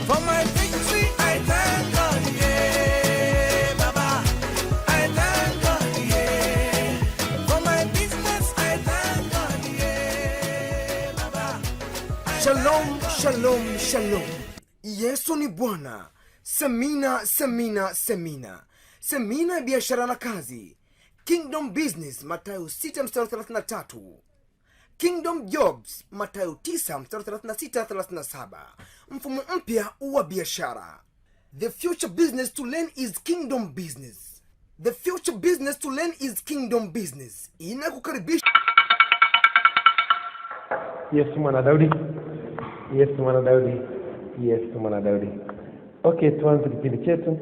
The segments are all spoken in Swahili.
For my victory, I thank God, yeah, Baba. I thank God, yeah. For my business, I thank God, yeah, Baba. Shalom, shalom, shalom. Yesu ni Bwana. Semina, semina, semina. Semina ya biashara na kazi. Kingdom Business, Mathayo 6:33. Kingdom Jobs, Mathayo 9:36-37. Mfumo mpya wa biashara. The future business to learn is Kingdom Business. The future business to learn is Kingdom Business. Inakukaribisha. Yesu mwana Daudi. Yesu mwana Daudi. Yesu mwana Daudi. Okay, tuanze kipindi chetu.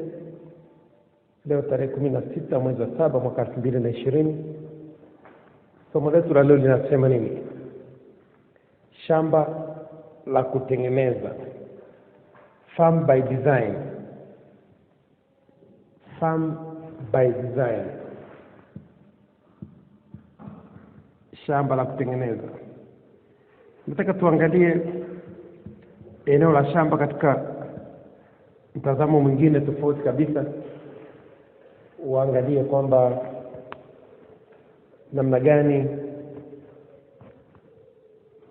Leo tarehe 16 mwezi wa 7 mwaka 2020. Somo letu la leo linasema nini? Shamba la kutengeneza. Farm by design. Farm by design. Shamba la kutengeneza. Nataka tuangalie eneo la shamba katika mtazamo mwingine tofauti kabisa. Uangalie kwamba namna gani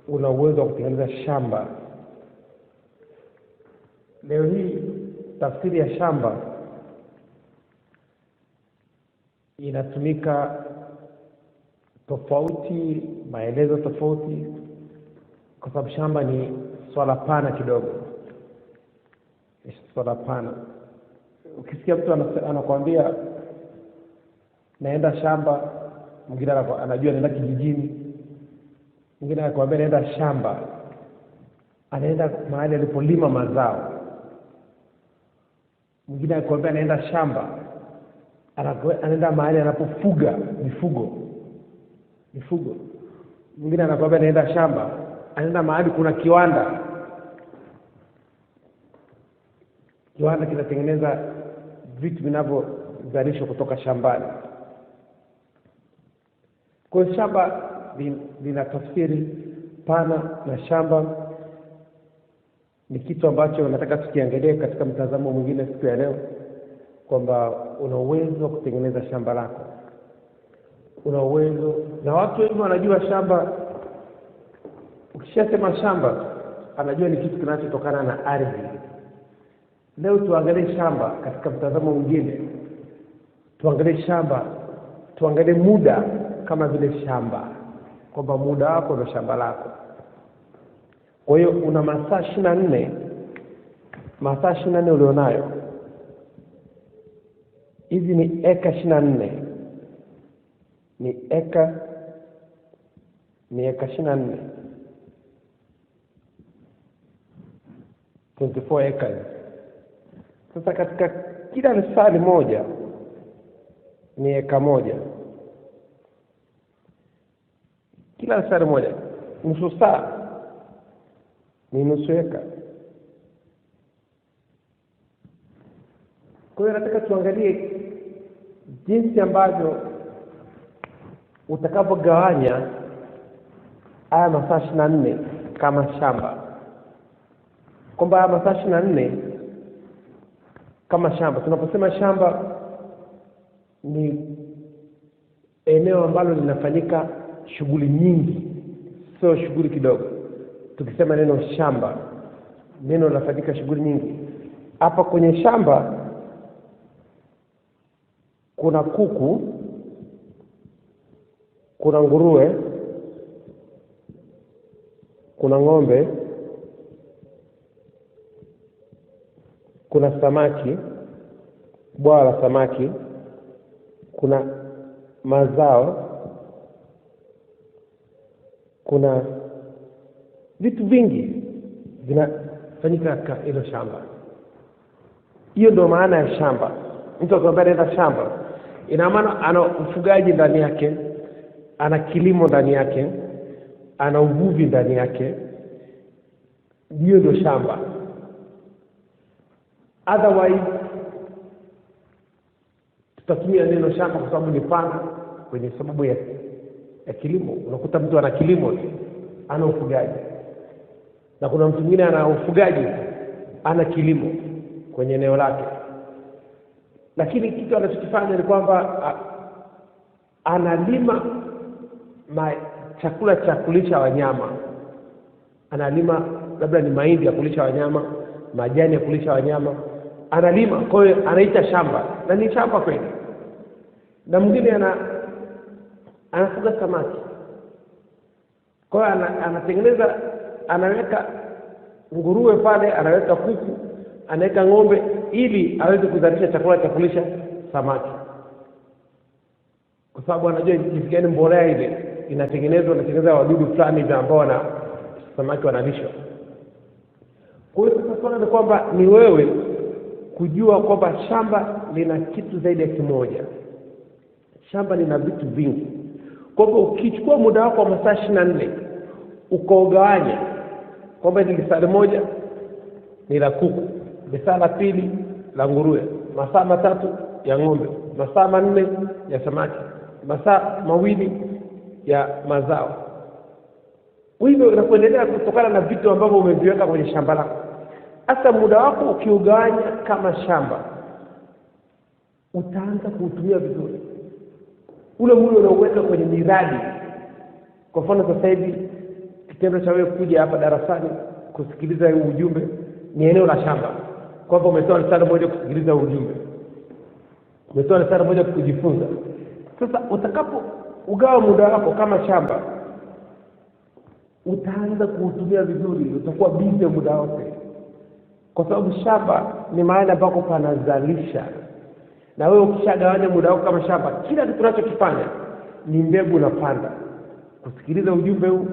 una uwezo wa kutengeneza shamba. Leo hii tafsiri ya shamba inatumika tofauti, maelezo tofauti, kwa sababu shamba ni swala pana kidogo. Swala pana. Ukisikia mtu anakuambia naenda shamba, mwingine anajua anaenda kijijini, mwingine anakuambia naenda shamba, anaenda mahali alipolima mazao. Mwingine anakuambia naenda shamba, anaenda mahali anapofuga mifugo. Mwingine anakuambia naenda shamba, anaenda mahali kuna kiwanda kinatengeneza vitu vinavyozalishwa kutoka shambani. Kwa shamba lina tafsiri pana, na shamba ni kitu ambacho nataka tukiangalie katika mtazamo mwingine siku ya leo, kwamba una uwezo wa kutengeneza shamba lako. Una uwezo, na watu wengi wanajua shamba. Ukishasema shamba, anajua ni kitu kinachotokana na ardhi. Leo tuangalie shamba katika mtazamo mwingine. Tuangalie shamba, tuangalie muda kama vile shamba, kwamba muda wako ndio shamba lako. Kwa hiyo una masaa 24 ulionayo. Hizi ni eka 24. Ni eka 24. 24 acres. Sasa katika kila lisali moja ni eka moja. Kila lisali moja, nusu saa ni nusu eka. Kwa hiyo nataka tuangalie jinsi ambavyo utakapogawanya haya masaa 24 kama shamba. Kwamba haya masaa 24 kama shamba. Tunaposema shamba ni eneo ambalo linafanyika shughuli nyingi, sio shughuli kidogo. Tukisema neno shamba, neno linafanyika shughuli nyingi. Hapa kwenye shamba kuna kuku, kuna nguruwe, kuna ng'ombe, kuna samaki, bwawa la samaki, kuna mazao, kuna vitu vingi vinafanyika katika hilo shamba. Hiyo ndio maana ya shamba. Mtu akiambia anaenda shamba, ina maana ana ufugaji ndani yake, ana kilimo ndani yake, ana uvuvi ndani yake. Hiyo ndio shamba. Otherwise tutatumia neno shamba kwa sababu ni pana kwenye sababu ya kilimo. Unakuta mtu ana kilimo, ana ufugaji. Na kuna mtu mwingine ana ufugaji, ana kilimo kwenye eneo lake, lakini kitu anachokifanya ni kwamba analima chakula cha kulisha wanyama. Analima labda ni mahindi ya kulisha wanyama, majani ya kulisha wanyama, analima. Kwa hiyo anaita shamba, na ni shamba kweli. Na mwingine anafuga samaki. Kwa hiyo anatengeneza, anaweka nguruwe pale, anaweka kuku, anaweka ng'ombe ili aweze kuzalisha chakula cha kulisha samaki. Kwa sababu anajua jinsi gani mbolea ile inatengeneza wadudu fulani ambao samaki wanalishwa. Kwa hiyo sasa swala ni kwamba ni wewe kujua kwamba shamba lina kitu zaidi ya kimoja. Shamba lina vitu vingi. Kwa hivyo ukichukua muda wako wa masaa 24 ukaogawanya kwamba ni lisali moja ni la kuku, lisali la pili la nguruwe, masaa 3 ya ng'ombe, masaa 4 ya samaki, masaa 2 ya mazao. Hivyo unapoendelea kutokana na vitu ambavyo umeviweka kwenye shamba lako. Hasa muda wako ukiugawanya kama shamba, utaanza kuutumia vizuri. Ule muda unaoweka kwenye miradi. Kwa mfano sasa hivi kitendo cha wewe kuja hapa darasani kusikiliza huu ujumbe ni eneo la shamba. Kwa hivyo umetoa risala moja kusikiliza ujumbe, umetoa risala moja kujifunza. Sasa utakapo ugawa muda wako kama shamba, utaanza kuutumia vizuri, utakuwa busy muda wote. Kwa sababu shamba ni mahali ambako panazalisha. Na wewe ukishagawanya muda wako kama shamba, kila kitu unachokifanya ni mbegu unapanda. Kusikiliza ujumbe huu,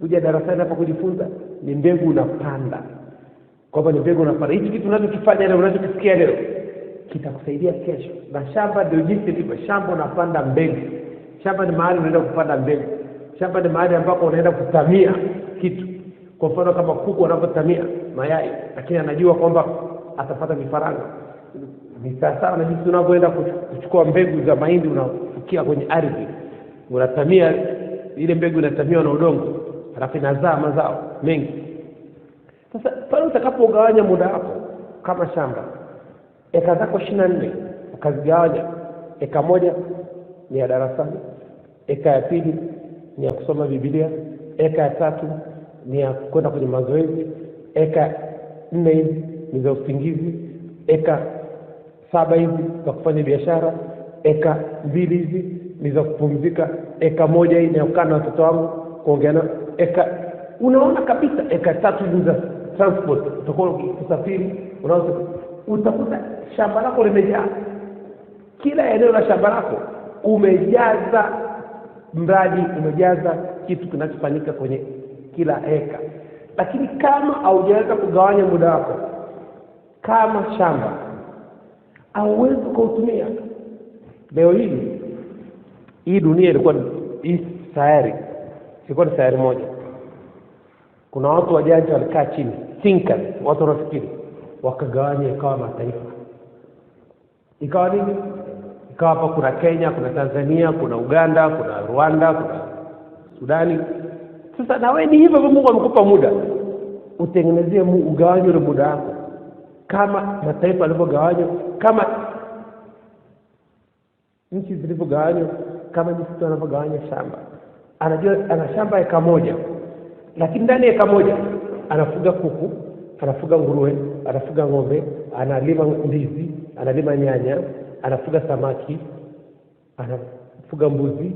kuja darasani hapa kujifunza, ni mbegu unapanda. Kwa hivyo ni mbegu unapanda. Hichi kitu unachokifanya leo, unachokisikia leo, kitakusaidia kesho. Na shamba ndio jinsi lilivyo. Shamba unapanda mbegu. Shamba ni mahali unaenda kupanda mbegu. Shamba ni mahali ambako unaenda kutamia kitu. Kwa mfano kama kuku anapotamia mayai, lakini anajua kwamba atapata vifaranga. Ni sawa na jinsi unavyoenda kuchukua mbegu za mahindi unafukia kwenye ardhi. Unatamia ile mbegu, inatamiwa na udongo, halafu inazaa mazao mengi. Sasa pale utakapogawanya muda wako kama shamba, eka zako 24 ukazigawanya, eka moja ni ya darasani, eka ya pili ni ya kusoma Biblia, eka ya 3 ni ya kwenda kwenye mazoezi, eka 4 ni za usingizi, eka 7 hizi za kufanya biashara, eka 2 hizi ni za kupumzika, eka 1 hii ni ya kukaa na watoto wangu kuongea nao, unaona kabisa eka 3 hizi za transport, utakuwa kusafiri, utakuta shamba lako limejaa. Kila eneo la shamba lako umejaza mradi, umejaza kitu kinachofanyika kwenye kila eka. Lakini kama haujaweza kugawanya muda wako kama shamba, hauwezi kuutumia. Leo hii dunia ilikuwa hii sayari, ilikuwa ni sayari moja. Kuna watu wajanja walikaa chini, thinkers, watu wanafikiri, wakagawanya ikawa mataifa. Ikawa nini? Ikawa hapa kuna Kenya, kuna Tanzania, kuna Uganda, kuna Rwanda, kuna Sudani. Sasa na wewe ni hivyo, Mungu amekupa muda, utengenezee ugawanye ule muda wako kama mataifa yalivyogawanywa, kama nchi zilivyogawanywa, kama jinsi wanavyogawanya shamba. Anajua ana shamba eka moja, lakini ndani ya eka moja anafuga kuku, anafuga nguruwe, anafuga ng'ombe, analima ndizi, analima nyanya, anafuga samaki, anafuga mbuzi.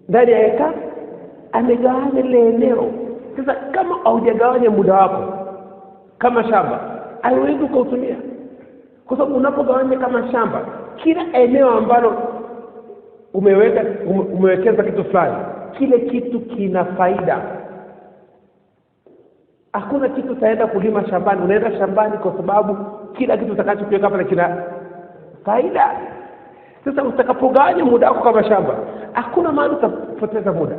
Ndani ya eka amegawanya ile eneo. Sasa kama haujagawanya muda wako kama shamba, haiwezi kuutumia. Kwa sababu unapogawanya kama shamba, kila eneo ambalo umewekeza kitu fulani, kile kitu kina faida. Hakuna kitu utaenda kulima shambani, unaenda shambani kwa sababu kila kitu utakachokiweka pale kina faida. Sasa utakapogawanya muda wako kama shamba, hakuna mahali utapoteza muda.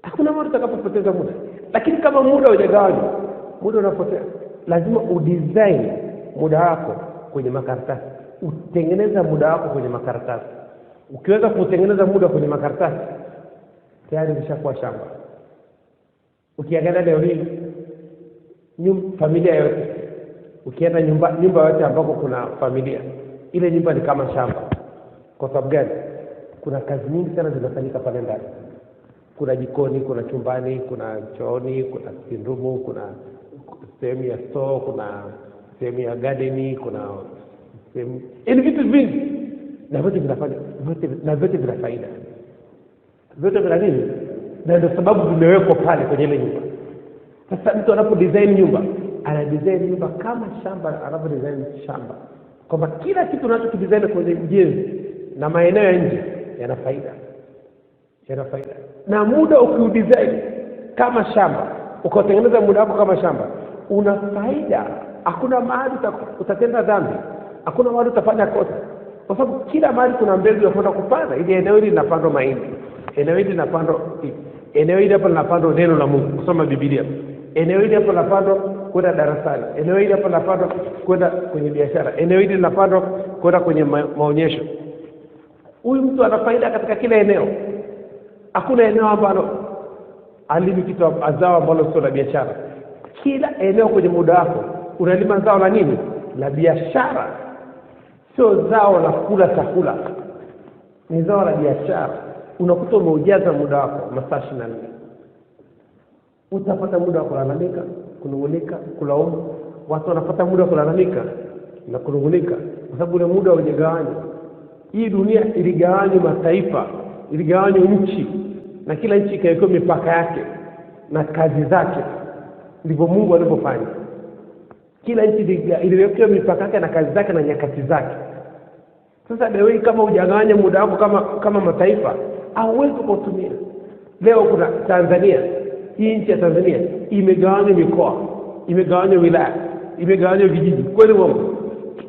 Hakuna mahali utakapopoteza muda. Lakini kama muda hujagawanywa, muda unapotea. Lazima udesign muda wako kwenye makaratasi. Utengeneza muda wako kwenye makaratasi. Ukiweza kutengeneza muda kwenye makaratasi, tayari umeshakuwa shamba. Ukiangalia leo hii familia yote, ukienda nyumba yote ambako kuna familia, ile nyumba ni kama shamba. Kwa sababu gani? Kuna kazi nyingi sana zinafanyika pale ndani. Kuna jikoni, kuna chumbani, kuna chooni, kuna sindumu, kuna sehemu ya store, kuna sehemu ya garden, kuna sehemu vitu vingi, na vyote vinafanya vyote vina faida. Vyote vina nini? Na ndio sababu vimewekwa pale kwenye ile nyumba. Sasa mtu anapo design nyumba, ana design nyumba kama shamba, anapo design shamba, kwamba kila kitu unachokidesign kwenye ujenzi na maeneo ya nje yana faida. Na muda ukiudesign kama shamba, ukatengeneza muda wako kama shamba, una faida. Hakuna mahali utatenda dhambi, hakuna mahali utafanya kosa, kwa sababu kila mahali kuna mbegu ya kwenda kupanda. Ile eneo hili linapandwa mahindi, eneo hili linapandwa, eneo hili hapo linapandwa neno la Mungu, kusoma Biblia, eneo hili hapo linapandwa kwenda darasani, eneo hili hapo linapandwa kwenda kwenye biashara, eneo hili linapandwa kwenda kwenye maonyesho. Huyu mtu ana faida katika kila eneo. Hakuna eneo ambalo alimi kitu azao ambalo sio la biashara. Kila eneo kwenye muda wako unalima zao la nini? La biashara. Sio zao la kula chakula, ni zao la biashara. Unakuta umeujaza muda wako masaa 24. Utapata muda wa kulalamika, kunungunika, kulaumu. Watu wanapata muda wa kulalamika na kunungunika kwa sababu ule muda hujagawanywa. Hii dunia iligawanywa mataifa, iligawanywa nchi, na kila nchi ikawekewa mipaka yake na kazi zake. Ndivyo Mungu alivyofanya. Kila nchi iliwekewa mipaka yake na kazi zake na nyakati zake. Sasa leo kama hujagawanya muda wako kama mataifa, hauwezi kutumia. Leo kuna Tanzania, hii nchi ya Tanzania imegawanywa mikoa, imegawanywa wilaya, imegawanywa vijiji. Kweli Mungu?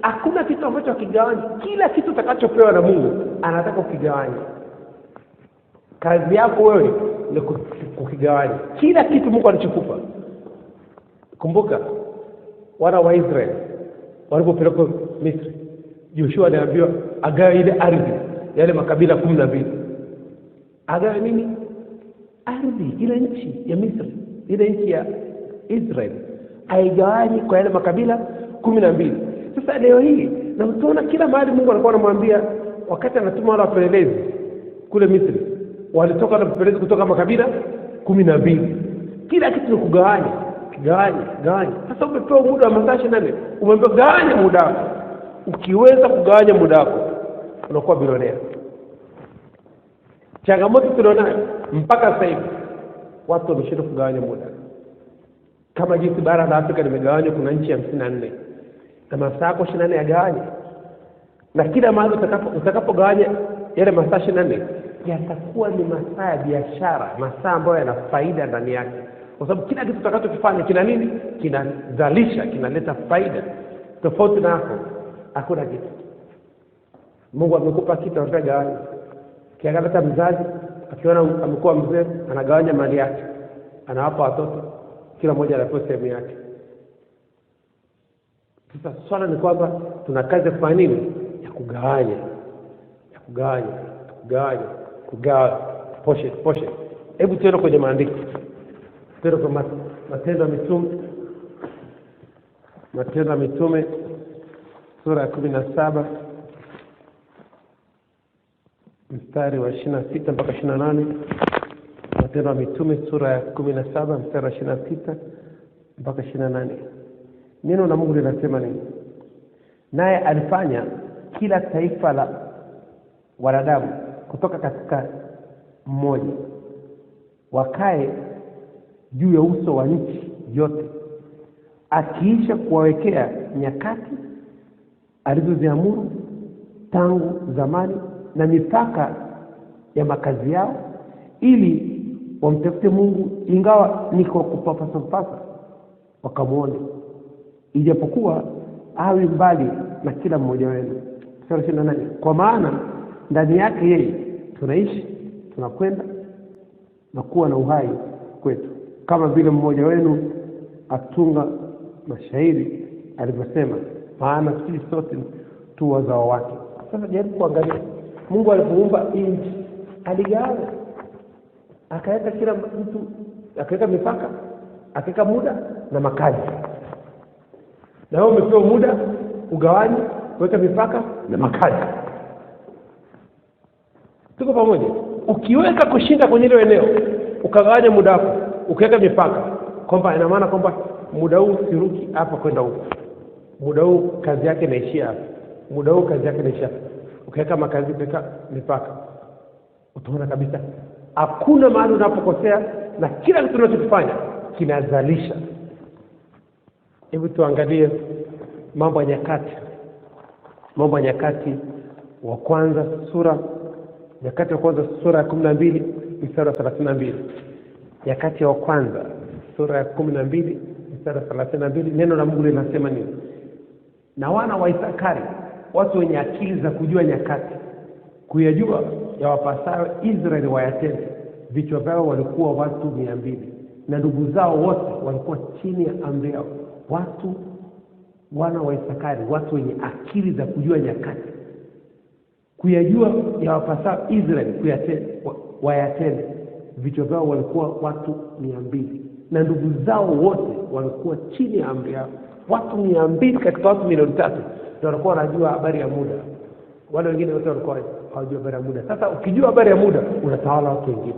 Hakuna kitu ambacho kigawanya. Kila kitu utakachopewa na Mungu anataka ukigawanye. Kazi yako wewe ni kukigawanya kila kitu Mungu alichokupa. Kumbuka wana wa Israeli walipopelekwa Misri, Joshua aliambiwa agawe ile ardhi, yale makabila 12. Agawe nini? Ardhi, ile nchi ya Misri, ile nchi ya Israeli, aigawanye kwa yale makabila 12. Sasa leo hii na mtuona kila mahali Mungu alikuwa anamwambia, wakati anatuma wale wapelelezi kule Misri, walitoka na wapelelezi kutoka makabila 12. Kila kitu ni kugawanya, gawanya. Sasa umepewa muda wa masaa 24, umeambiwa gawanya muda wako. Ukiweza kugawanya muda wako, unakuwa bilionea. Changamoto tulionayo mpaka sasa hivi, watu wameshindwa kugawanya muda. Kama jinsi bara la Afrika limegawanywa, kuna nchi 54 na masaa yako 24 yagawanye. Na kila mahali utakapogawanya yale masaa 24, yatakuwa ni masaa ya biashara, masaa ambayo yana faida ndani yake. Kwa sababu kila kitu utakachokifanya kina nini? Kinazalisha, kinaleta faida. Tofauti na hapo hakuna kitu. Mungu amekupa kitu, anagawanya. Kiangalia mzazi akiona amekuwa mzee, anagawanya mali yake, anawapa watoto, kila mmoja anapewa sehemu yake. Sasa swala ni kwamba tuna kazi ya kufanya nini? Ya kugawanya. Kugawa poshe. Hebu tuende kwenye maandiko. Tuende kwa Matendo ya Mitume sura ya 17 mstari wa 26 mpaka 28. Matendo ya Mitume sura ya 17 mstari wa 26 mpaka 28. Neno la Mungu linasema nini? Naye alifanya kila taifa la wanadamu kutoka katika mmoja wakae juu ya uso wa nchi yote, akiisha kuwawekea nyakati alizoziamuru tangu zamani na mipaka ya makazi yao, ili wamtafute Mungu ingawa niko kupapasa wakamuone, ijapokuwa awe mbali na kila mmoja wenu. Sura 28. Kwa maana ndani yake yeye tunaishi, tunakwenda na kuwa na uhai kwetu, kama vile mmoja wenu atunga mashairi alivyosema, maana sisi sote tu wazao wake. Sasa jaribu kuangalia, Mungu alipoumba nchi aligawa, akaweka kila mtu, akaweka mipaka, akaweka muda na makazi. Na wewe umepewa muda ugawanye, weka mipaka na makazi. Tuko pamoja? Ukiweka kushinda kwenye ile eneo, ukagawanya muda wako, ukiweka mipaka, kwamba ina maana kwamba muda huu siruki hapa kwenda huko. Muda huu kazi yake inaishia hapa. Muda huu kazi yake inaishia hapa. Ukiweka makazi, ukiweka mipaka, utaona kabisa hakuna mahali unapokosea na kila kitu unachokifanya kinazalisha. Hebu tuangalie Mambo ya Nyakati. Mambo ya Nyakati wa kwanza sura Nyakati wa kwanza sura ya 12 mstari wa 32. Nyakati wa kwanza sura ya 12 mstari wa 32, neno la Mungu linasema nini? Na wana wa Isakari, watu wenye akili za kujua nyakati, kuyajua yawapasayo Israeli wayatende. Vichwa vyao walikuwa watu 200 na ndugu zao wote walikuwa chini ya amri yao. Wana wa Isakari, watu wenye akili za kujua nyakati, kuyajua yawapasayo Israeli wayatende. Vichwa vyao walikuwa watu 200 na ndugu zao wote walikuwa chini ya amri yao. Watu 200 katika watu 3,000,000 ndio walikuwa wanajua habari ya muda. Wale wengine wote walikuwa hawajui habari ya muda. Sasa ukijua habari ya muda, unatawala watu wengine.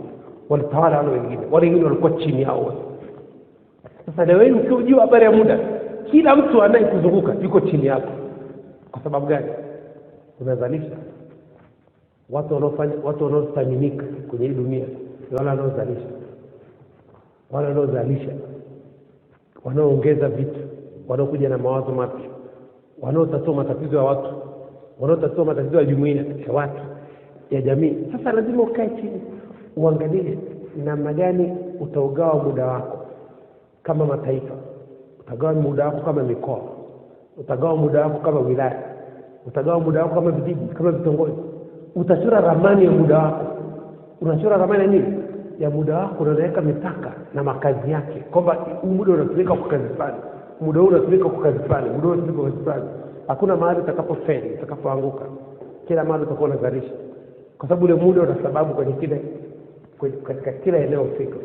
Walitawala wale wengine. Wale wengine walikuwa chini yao wote. Sasa leo hii ukijua habari ya muda, kila mtu anayekuzunguka yuko chini yako. Kwa sababu gani? Unazalisha. Watu wanaothaminika kwenye hii dunia ni wale wanaozalisha. Wale wanaozalisha, wanaoongeza vitu, wanaokuja na mawazo mapya, wanaotatua matatizo ya watu, wanaotatua matatizo ya jumuiya ya watu, ya jamii. Sasa lazima ukae chini uangalie namna gani utaugawa muda wako kama mataifa, utagawa muda wako kama mikoa, utagawa muda wako kama wilaya, utagawa muda wako kama vijiji, kama vitongoji. Utachora ramani ya muda wako. Unachora ramani ya nini? Ya muda wako, unaweka mipaka na makazi yake. Kwamba muda unatumika kwa kazi fulani, muda huu unatumika kwa kazi fulani, muda huu unatumika kwa kazi fulani. Hakuna mahali utakapofeli, utakapoanguka. Kila mahali utakuwa unazalisha. Kwa sababu ule muda una sababu katika kila eneo husika.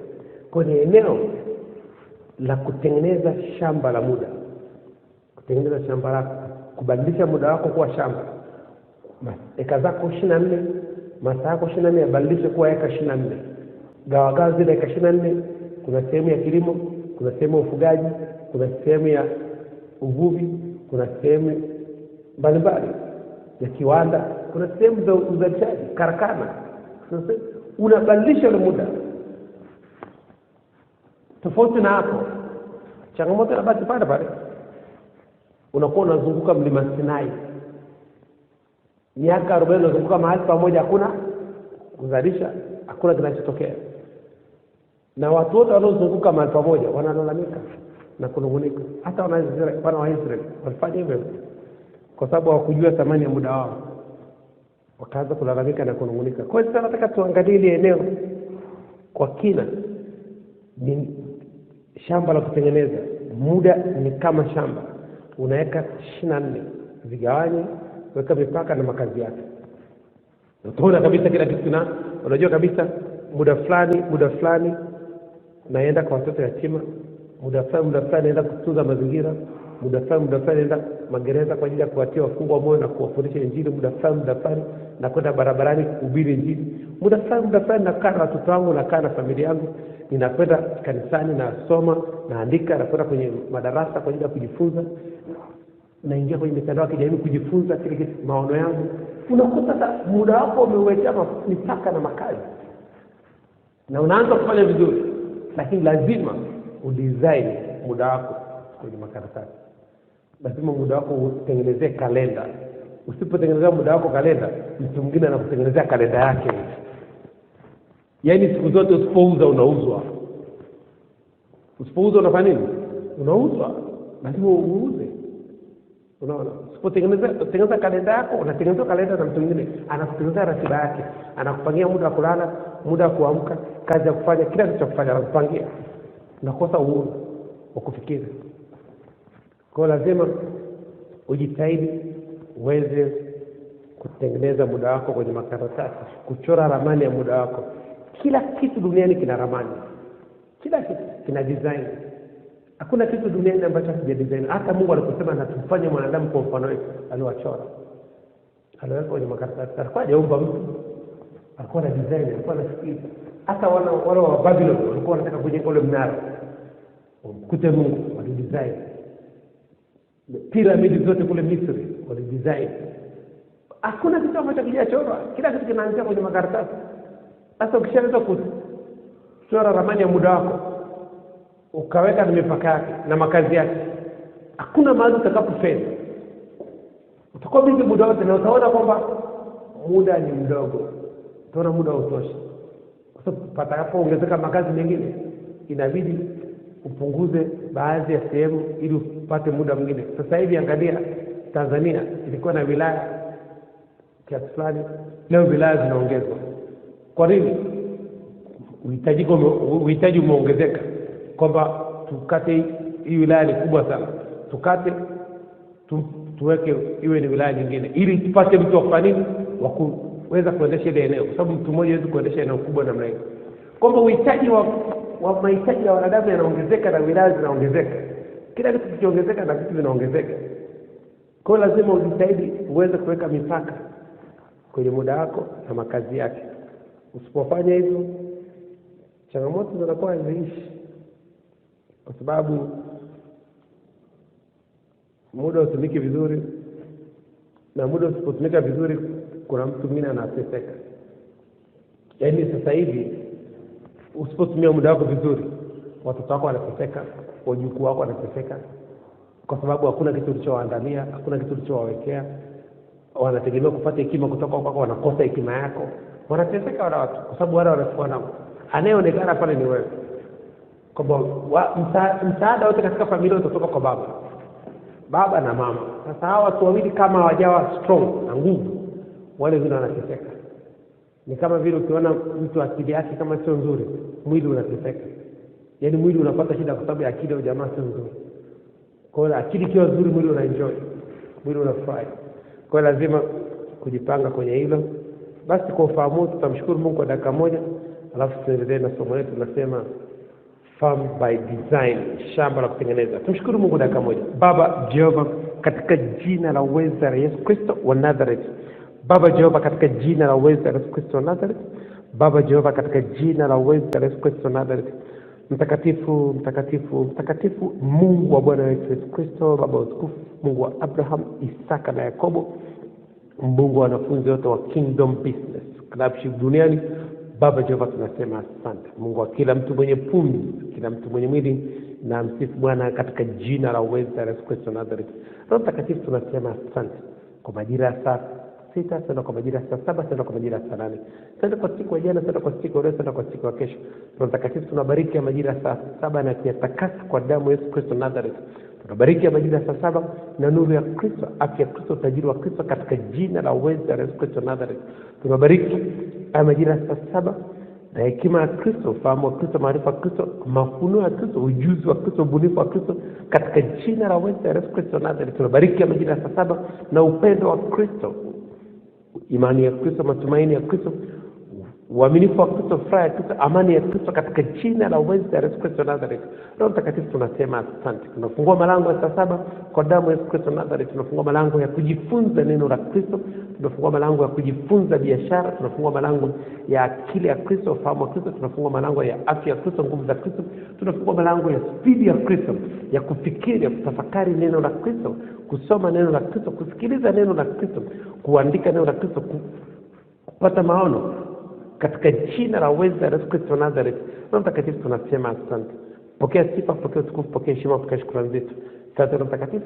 Kwenye eneo la kutengeneza shamba la muda, kutengeneza shamba lako, kubadilisha muda wako kuwa shamba. Eka zako 24, masaa yako 24 yabadilishe kuwa eka 24. Gawa zile eka 24, kuna sehemu ya kilimo, kuna sehemu ya ufugaji, kuna sehemu ya uvuvi, kuna sehemu mbalimbali ya kiwanda, kuna sehemu za uzalishaji, karakana. Unabadilisha ule muda. Tofauti na hapo, changamoto inabaki pale pale. Unakuwa unazunguka mlima Sinai miaka 40, unazunguka mahali pamoja, hakuna kuzalisha, hakuna kinachotokea. Na watu wote wanaozunguka mahali pamoja wanalalamika na kunungunika. Hata wana wa Israeli walifanya hivyo kwa sababu hawakujua thamani ya muda wao, wakaanza kulalamika na kunungunika. Kwa hiyo nataka tuangalie ile eneo kwa kina. Ni shamba la kutengeneza muda. Ni kama shamba, unaweka 24, zigawanye, weka mipaka na makazi yake. Utaona kabisa kila kitu na unajua kabisa muda fulani naenda kwa watoto yatima, muda fulani naenda kutunza mazingira, muda fulani naenda magereza kwa ajili ya kuwatia wafungwa moyo na kuwafundisha Injili, muda fulani na kwenda barabarani kuhubiri Injili, muda fulani nakaa na watoto wangu, nakaa na familia yangu, ninakwenda kanisani, nasoma, naandika, nakwenda kwenye madarasa kwa ajili ya kujifunza, naingia kwenye mitandao ya kijamii kujifunza kile kitu, maono yangu. Unakuta sasa muda wako umewekea mipaka na makazi, na unaanza kufanya vizuri, lakini lazima udesign muda wako kwenye makaratasi. Lazima muda wako utengenezee kalenda. Usipotengenezea muda wako kalenda, mtu mwingine anakutengenezea kalenda yake. Yaani siku zote usipouza unauzwa. Usipouza unafanya nini? Unauzwa. Lazima uuze. Unaona? Usipotengeneza kalenda yako, unatengeneza kalenda na mtu mwingine anakutengenezea ratiba yake. Anakupangia muda wa kulala, muda wa kuamka, kazi ya kufanya, kila kitu cha kufanya anakupangia. Unakosa uhuru wa kufikiri. Kwa lazima ujitahidi uweze kutengeneza muda wako kwenye makaratasi, kuchora ramani ya muda wako. Kila kitu duniani kina ramani. Kila kitu kina design. Hakuna kitu duniani ambacho hakijadesign. Hata Mungu aliposema na tufanye mwanadamu kwa mfano wetu, aliwachora. Aliweka kwenye makaratasi. Alikuwa hajaumba mtu. Alikuwa na design, alikuwa anafikiri. Hata wale wa Babylon walikuwa wanataka kujenga ule mnara. Mkute Mungu walidesign. Piramidi zote kule Misri walidesign. Hakuna kitu ambacho hakijachorwa. Kila kitu kinaanzia kwenye makaratasi. Sasa ukishaanza kuchora ramani ya muda wako, ukaweka na mipaka yake na makazi yake, hakuna mahali utakapofeli. Utakuwa busy muda wote na utaona kwamba muda ni mdogo. Utaona muda hautoshi. Kwa sababu patakapoongezeka makazi mengine, inabidi upunguze baadhi ya sehemu ili upate muda mwingine. Sasa hivi angalia Tanzania ilikuwa na wilaya kiasi fulani, leo wilaya zinaongezwa. Kwa nini? Uhitaji umeongezeka. Kwamba tukate hii wilaya ni kubwa sana. Tukate tuweke iwe ni wilaya nyingine ili tupate mtu wa kufanya nini? Wa kuweza kuendesha ile eneo. Kwa sababu mtu mmoja hawezi kuendesha eneo kubwa namna hiyo. Kwamba uhitaji wa mahitaji ya wanadamu yanaongezeka na wilaya zinaongezeka. Kila kitu kikiongezeka na vitu vinaongezeka. Kwa hiyo lazima ujitahidi uweze kuweka mipaka kwenye muda wako na makazi yake. Usipofanya hivyo, changamoto zinakuwa haziishi. Kwa sababu muda utumike vizuri, na muda usipotumika vizuri kuna mtu mwingine anateseka. Yaani sasa hivi usipotumia muda wako vizuri, watoto wako wanateseka, wajukuu wako wanateseka, kwa sababu hakuna kitu ulichowaandalia, hakuna kitu ulichowawekea. Wanategemea kupata hekima kutoka kwako, wanakosa hekima yako. Wanateseka wale watu kwa sababu wale wanafuana. Anayeonekana pale ni wewe. Kwamba msaada wote katika familia utatoka kwa baba na mama. Sasa hawa watu wawili kama hawajawa strong na nguvu, wale wengine wanateseka. Ni kama vile ukiona mtu akili yake kama sio nzuri, mwili unateseka. Yaani mwili unapata shida kwa sababu akili ya jamaa sio nzuri. Kwa hiyo akili ikiwa nzuri, mwili unaenjoy, mwili unafurahi. Kwa hiyo lazima kujipanga kwenye hilo. Basi kwa ufahamu tutamshukuru Mungu kwa dakika moja, alafu tuendelee na somo letu. Tunasema farm by design, shamba la kutengeneza. Tumshukuru Mungu dakika moja. Baba Jehova, katika jina la uweza la Yesu Kristo wa Nazareth. Baba Jehova, katika jina la uweza la Yesu Kristo wa Nazareth. Baba Jehova, katika jina la uweza la Yesu Kristo wa Nazareth. Mtakatifu, mtakatifu, mtakatifu, Mungu wa Bwana wetu Yesu Kristo, Baba wa utukufu, Mungu wa Abraham, Isaka na Yakobo, Mungu wa wanafunzi wote wa Kingdom Business Clubship duniani. Baba Jehova, tunasema asante. Mungu wa kila mtu mwenye pumzi, kila mtu mwenye mwili, na msifu Bwana katika jina la uweza la Yesu Kristo Nazareth. Roho Mtakatifu, tunasema asante kwa majira ya saa 6, sana kwa majira ya saa 7, sana kwa majira ya saa 8. Sana kwa siku ya jana, sana kwa siku ya leo, sana kwa siku ya kesho. Roho Mtakatifu, tunabariki ya majira ya saa 7 na kuyatakasa kwa damu ya Yesu Kristo Nazareth. Tunabariki ya majira ya saa 7 na nuru ya Kristo, afya ya Kristo, utajiri wa Kristo katika jina la uweza la Yesu Kristo Nazareth. Tunabariki ya majira ya saa 7 na hekima ya Kristo, ufahamu wa Kristo, maarifa ya Kristo, mafunuo ya Kristo, ujuzi wa Kristo, ubunifu wa Kristo katika jina la uweza la Yesu Kristo Nazareth. Tunabariki ya majira ya saa 7 na upendo wa Kristo, imani ya Kristo, matumaini ya Kristo, uaminifu wa Kristo, furaha ya Kristo, amani ya Kristo katika jina la uweza la Yesu Kristo Nazareth. Roho Mtakatifu, tunasema asante. Tunafungua malango ya saa 7 kwa damu ya Yesu Kristo Nazareth. Tunafungua malango ya kujifunza neno la Kristo, tunafungua malango ya kujifunza biashara, tunafungua malango ya akili ya Kristo, ufahamu wa Kristo, tunafungua malango ya afya ya Kristo, nguvu za Kristo, tunafungua malango ya spidi ya Kristo, ya kufikiri, ya kutafakari neno la Kristo, kusoma neno la Kristo, kusikiliza neno la Kristo, kuandika neno la Kristo, kupata maono katika jina la uweza la Yesu Kristo Nazareth. Roho Mtakatifu, tunasema asante. Pokea sifa, pokea utukufu, pokea heshima, pokea shukrani zetu. Asante Roho Mtakatifu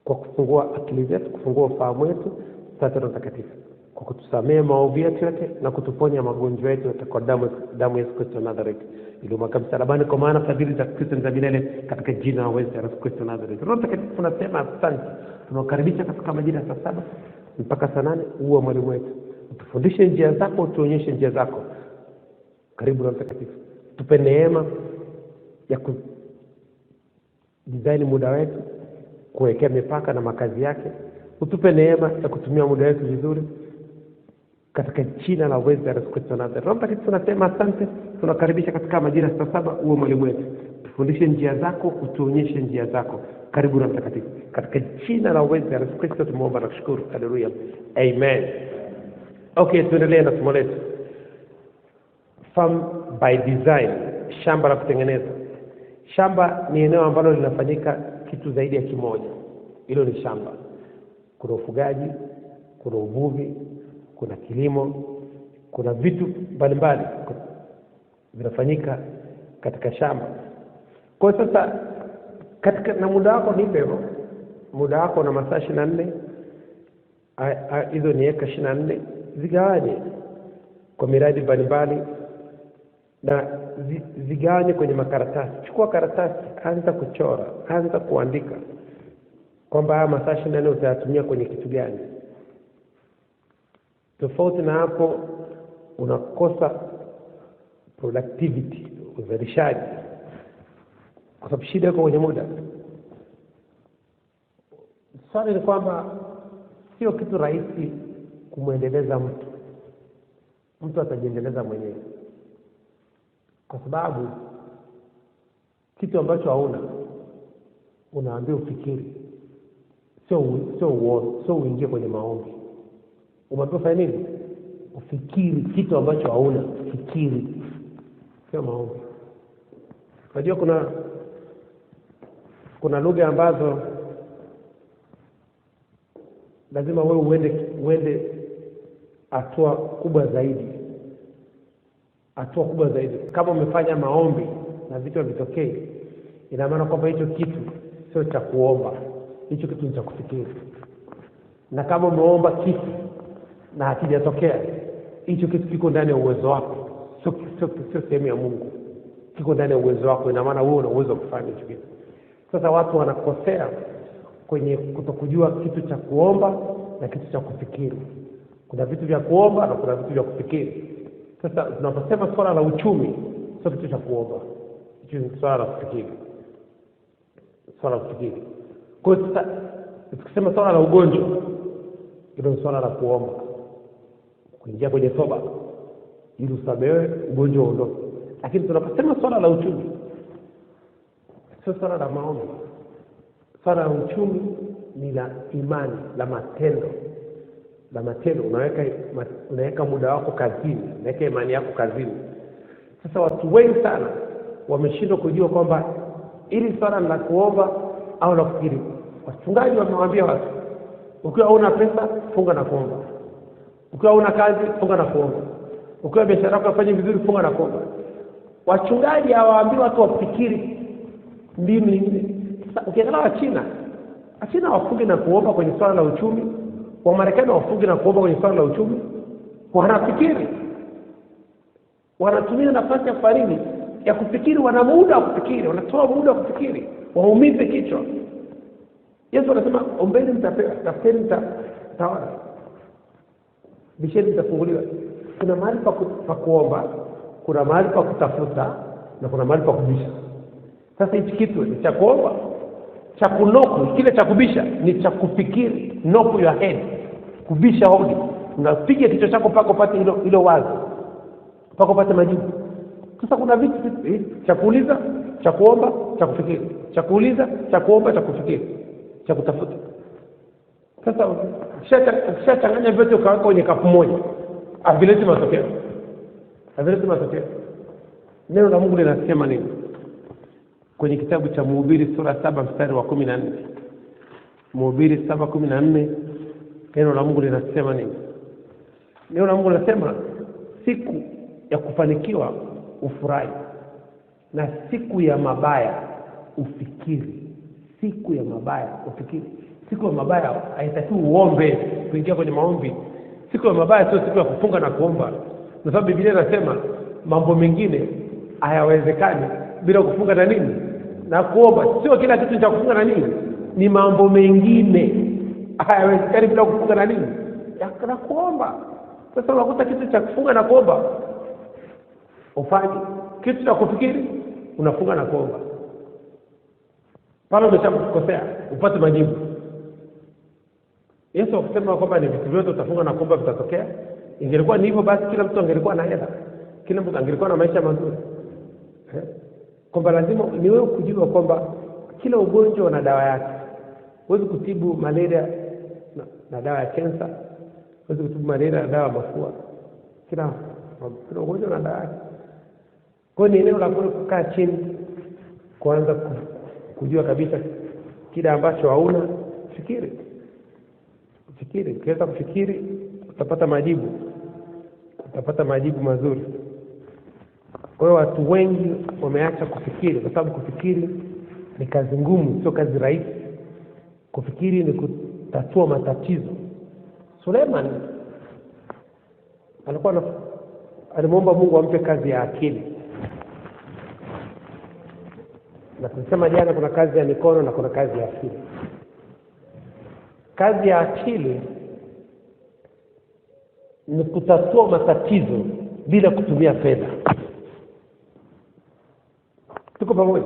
kwa kufungua akili zetu, kufungua ufahamu wetu. Asante Roho Mtakatifu kwa kutusamea maovu yetu yote na kutuponya magonjwa yetu yote kwa damu ya Yesu Kristo Nazareth. Iliyomwagwa msalabani, kwa maana fadhili za Kristo ni za milele, katika jina la uweza la Yesu Kristo Nazareth. Roho Mtakatifu, tunasema asante. Tunakaribisha katika majira ya saa 7 mpaka saa 8, uwe mwalimu wetu. Tufundishe njia zako, tuonyeshe njia zako. Karibu Roho Mtakatifu. Tupe neema ya design muda wetu, kuwekea mipaka na makazi yake. Utupe neema ya kutumia muda wetu vizuri katika jina la uweza la Yesu Kristo Nazareth. Roho Mtakatifu, tunasema asante. Tunakaribisha katika majira saa 7, uwe mwalimu wetu. tufundishe njia zako, utuonyeshe njia zako. Karibu na Mtakatifu, katika jina la uweza ya Yesu Kristo tumeomba na kushukuru. Haleluya, amen. Okay, tuendelee na somo letu. Farm by design, shamba la kutengeneza. Shamba ni eneo ambalo linafanyika kitu zaidi ya kimoja. Hilo ni shamba. Kuna ufugaji, kuna uvuvi, kuna kilimo, kuna vitu mbalimbali vinafanyika katika shamba. Kwa sasa katika na muda wako ni hivyo. Muda wako na masaa 24. Hizo ni eka 24. Zigawanye kwa miradi mbalimbali na zigawanye kwenye makaratasi. Chukua karatasi, anza kuchora, anza kuandika kwamba haya masaa 24 utayatumia kwenye kitu gani. Tofauti na hapo unakosa productivity, uzalishaji, kwa sababu shida iko kwenye muda. Swali ni kwamba sio kitu rahisi kumwendeleza mtu. Mtu atajiendeleza mwenyewe, kwa sababu kitu ambacho hauna unaambiwa ufikiri, sio uingie kwenye maombi. Umeambiwa fanya nini? Ufikiri kitu ambacho hauna, fikiri, sio maombi. Unajua kuna lugha ambazo lazima wewe uende hatua kubwa zaidi. Hatua kubwa zaidi. Kama umefanya maombi na vitu vitokee, ina maana kwamba hicho kitu sio cha kuomba, hicho kitu ni cha kufikiri. Na kama umeomba kitu na hakijatokea, hicho kitu kiko ndani ya uwezo wako, sio sehemu ya Mungu. Kiko ndani ya uwezo wako, ina maana wewe una uwezo wa kufanya hicho kitu. Sasa watu wanakosea kwenye kutokujua kitu cha kuomba na kitu cha kufikiri. Kuna vitu vya kuomba na kuna vitu vya kufikiri. Sasa tunaposema swala la uchumi, sio kitu cha kuomba. Hicho ni swala la kufikiri. Swala la kufikiri. Kwa hiyo sasa tukisema swala la ugonjwa, hilo ni swala la kuomba. Kuingia kwenye toba ili usamehewe, ugonjwa uondoke. Lakini tunaposema swala la uchumi, sio swala la maombi. Swala la uchumi ni la imani, la matendo. La matendo, unaweka muda wako kazini, unaweka imani yako kazini. Sasa watu wengi sana wameshindwa kujua kwamba ili swala la kuomba au la kufikiri. Wachungaji wamewaambia watu, ukiwa una pesa funga na kuomba. Ukiwa una kazi funga na kuomba. Ukiwa biashara yako ifanye vizuri funga na kuomba. Wachungaji hawaambii watu wafikiri mbinu. Sasa ukiangalia Wachina wafunge na kuomba kwenye swala la uchumi. Wamarekani wafunge na kuomba kwenye swala la uchumi. Wanafikiri. Wanatumia nafasi ya farini ya kufikiri, wana muda wa kufikiri, wanatoa muda wa kufikiri, waumize kichwa. Yesu anasema ombeni mtapewa, tafuteni mtaona, bisheni mtafunguliwa. Kuna mahali pa kuomba, kuna mahali pa kutafuta na kuna mahali pa kubisha. Sasa hichi kitu ni cha kuomba, cha kunoku, kile cha kubisha ni cha kufikiri. Knock your head, kubisha hodi. Unapiga kichwa chako pako pate hilo wazi, pako pate majibu. Sasa kuna vitu cha kuuliza, cha kuomba, cha kufikiri. Cha kuuliza, cha kuomba, cha kufikiri, cha kutafuta. Sasa ukishachanganya vyote ukaweka kwenye kapu moja, havileti matokeo. Neno la Mungu linasema nini? Kwenye kitabu cha Mhubiri sura 7 mstari wa 14. Mhubiri 7:14, neno la Mungu linasema nini? Neno la Mungu linasema siku ya kufanikiwa ufurahi na siku ya mabaya ufikiri. Siku ya mabaya ufikiri. Siku ya mabaya haitakiwi uombe, kuingia kwenye maombi. Siku ya mabaya sio siku ya kufunga na kuomba. Kwa sababu Biblia inasema mambo mengine hayawezekani bila kufunga na nini? Na kuomba. Sio kila kitu cha kufunga na nini? Ni mambo mengine hayawezekani bila kufunga na nini? Na kuomba. Sasa unakuta kitu cha kufunga na kuomba ufanye, kitu cha kufikiri unafunga na kuomba. Pale umeshakosea, upate majibu. Yesu akisema kwamba ni vitu vyote utafunga na kuomba vitatokea, ingelikuwa ni hivyo basi kila mtu angelikuwa na hela. Kila mtu angelikuwa na maisha mazuri. kwamba lazima ni wewe kujua kwamba kila ugonjwa una dawa yake. Huwezi kutibu malaria na dawa ya kansa, huwezi kutibu malaria na dawa ya mafua. Kila ugonjwa una dawa yake. Kwa hiyo ni eneo la kukaa chini, kuanza kujua kabisa kile ambacho hauna. Fikiri. Ukiweza kufikiri utapata majibu mazuri. Kwa hiyo watu wengi wameacha kufikiri, kwa sababu kufikiri ni kazi ngumu, sio kazi rahisi. Kufikiri ni kutatua matatizo. Suleiman alimwomba Mungu ampe kazi ya akili. Na tulisema jana kuna kazi ya mikono na kuna kazi ya akili. Kazi ya akili ni kutatua matatizo bila kutumia fedha. Tuko pamoja?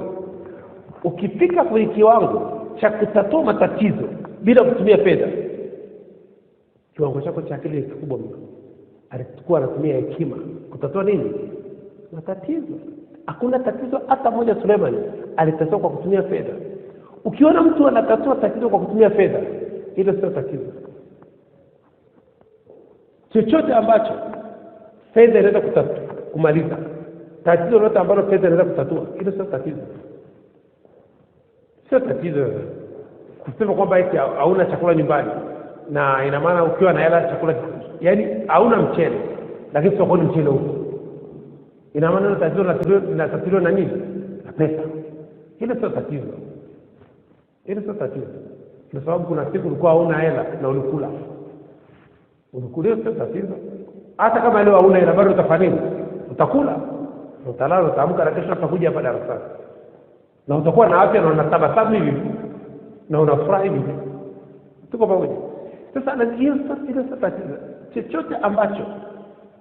Ukifika kwenye kiwango cha kutatua matatizo bila kutumia fedha, kiwango chako cha akili ni kikubwa mno. Alikuwa anatumia hekima kutatua nini? Matatizo. Hakuna tatizo hata moja Suleiman alitatua kwa kutumia fedha. Ukiona mtu anatatua tatizo kwa kutumia fedha, hilo sio tatizo. Chochote ambacho fedha inaweza kumaliza, tatizo lolote ambalo fedha inaweza kutatua, hilo sio tatizo. Sio tatizo kusema kwamba eti hauna chakula nyumbani, na ina maana ukiwa na hela chakula, yaani hauna mchele lakini sokoni mchele huko, ina maana tatizo na nini? Na pesa. Hilo sio tatizo. Kwa sababu kuna siku ulikuwa hauna hela na ulikula. Ulikula, sio tatizo. Hata kama leo hauna hela bado utafanya nini? Utakula. Utalala, utaamka na kesho utakuja hapa darasani. Na utakuwa na afya na unatabasamu hivi na unafurahi hivi. Tuko pamoja. Sasa na hiyo sio tatizo. Chochote ambacho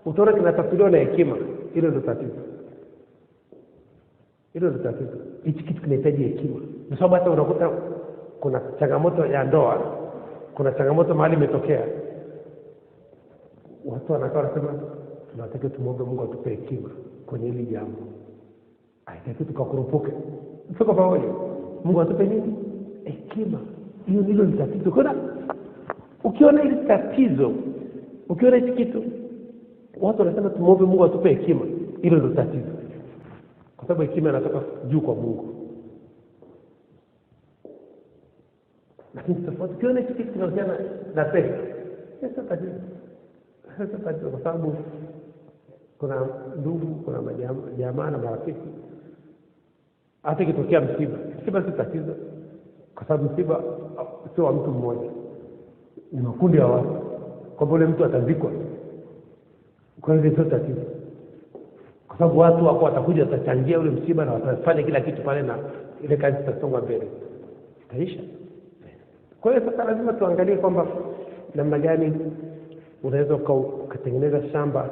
utaona kinatatuliwa na hekima, hilo ndio tatizo. Hichi kitu kinahitaji hekima. Kwa sababu hata unakuta kuna changamoto ya ndoa, kuna changamoto mahali imetokea, watu wanasema tunataka tumuombe Mungu atupe hekima kwenye hili jambo. Haitaki tukakurupuke. Tuko pamoja. Mungu atupe nini? Hekima. Hiyo ndilo tatizo. Kuna ukiona hili tatizo, ukiona hiki kitu, watu wanasema tumuombe Mungu atupe hekima, hilo ndio tatizo. Kwa sababu hekima inatoka juu kwa Mungu. Lakini tofauti ukiona hiki kitu kinahusiana na pesa, sio tatizo. Kwa sababu kuna ndugu, kuna jamaa na marafiki, hata ikitokea msiba si tatizo, kwa sababu msiba sio wa mtu mmoja, ni makundi ya watu. Kwa sababu mtu atazikwa, kwa hiyo sio tatizo, kwa sababu watu wako watakuja, watachangia ule msiba na watafanya kila kitu pale, na ile kazi itasonga mbele, itaisha. Kwa hiyo sasa lazima tuangalie kwamba namna gani unaweza ukatengeneza shamba.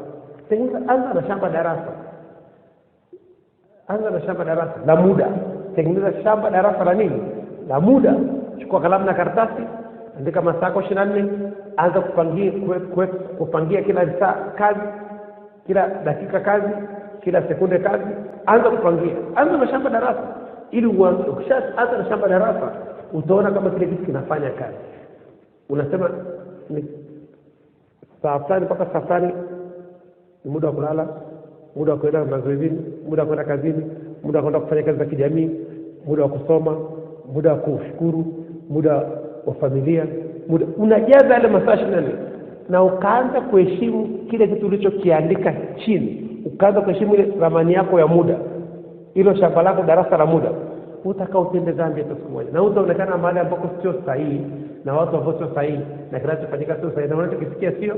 Anza na shamba darasa la muda. Tengeneza shamba darasa la nini? La muda. Chukua kalamu na karatasi, andika masaa 24, anza kupangia kila saa kazi, kila dakika kazi, kila sekunde kazi, anza kupangia. Anza na shamba darasa, ili ukishaanza na shamba darasa utaona kama kile kitu kinafanya kazi. Unasema ni saa fulani mpaka saa fulani ni muda wa kulala, muda wa kwenda mazoezini, muda wa kwenda kazini, muda wa kwenda kufanya kazi za kijamii, muda wa kusoma, muda wa kushukuru, muda wa familia, muda. Unajaza yale masaa 24 na ukaanza kuheshimu kile kitu ulichokiandika chini. Ukaanza kuheshimu ile ramani yako ya muda, hilo shamba lako darasa la muda. Utakao utende dhambi hata siku moja, na utaonekana mahali ambapo sio sahihi, na watu ambao sio sahihi, na kinachofanyika sio sahihi, na unachokisikia sio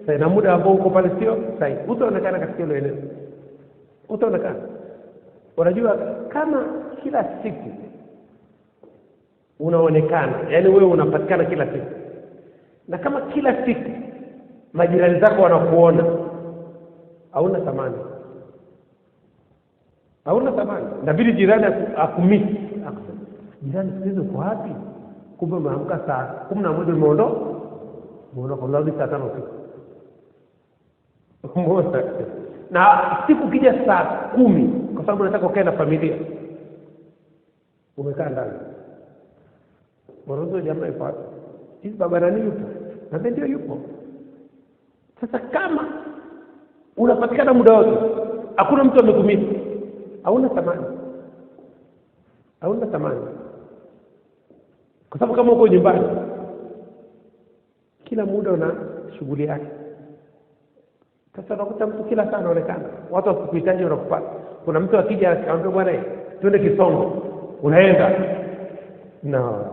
sahihi, na muda ambao uko pale sio sahihi. Utaonekana katika ile eneo. Utaonekana. Unajua kama kila siku unaonekana, yani wewe unapatikana kila siku, na kama kila siku majirani zako wanakuona, hauna thamani. Inabidi jirani akumisi. Jirani sizo kwa wapi? Kumbe umeamka saa 11 umeondoka unarudi saa 5 usiku. Na siku kija saa 10 kwa sababu unataka ukae na familia, umekaa ndani. Mwanzo jamaa ipo hapa. Hizi baba nani yupo? Na ndio yupo. Sasa kama unapatikana muda wote, hakuna mtu amekumisa, hauna thamani. Hauna thamani. Kwa sababu kama uko nyumbani, kila muda una shughuli yake. Sasa unakuta mtu kila saa anaonekana. Watu wasikuhitaji wanakupata. Kuna mtu akija akamwambia bwana, twende Kisongo. Unaenda. No.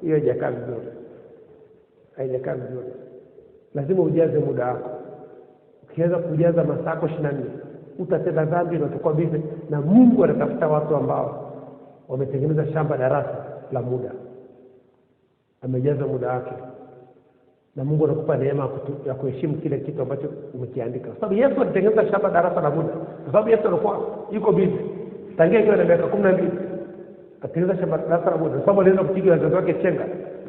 Hiyo haijakaa vizuri. Haijakaa vizuri. Lazima ujaze muda wako. Ukiweza kujaza masaa yako 24, utatenda dhambi na utakuwa busy, na Mungu anatafuta watu ambao wametengeneza shamba darasa la muda. Amejaza muda wake. Na Mungu anakupa neema ya kuheshimu kile kitu ambacho umekiandika. Kwa sababu Yesu alitengeneza shamba darasa la muda. Kwa sababu Yesu alikuwa yuko busy. Tangia akiwa na miaka 12 akatengeneza shamba darasa la muda. Kwa sababu aliweza kupiga wazazi wake chenga,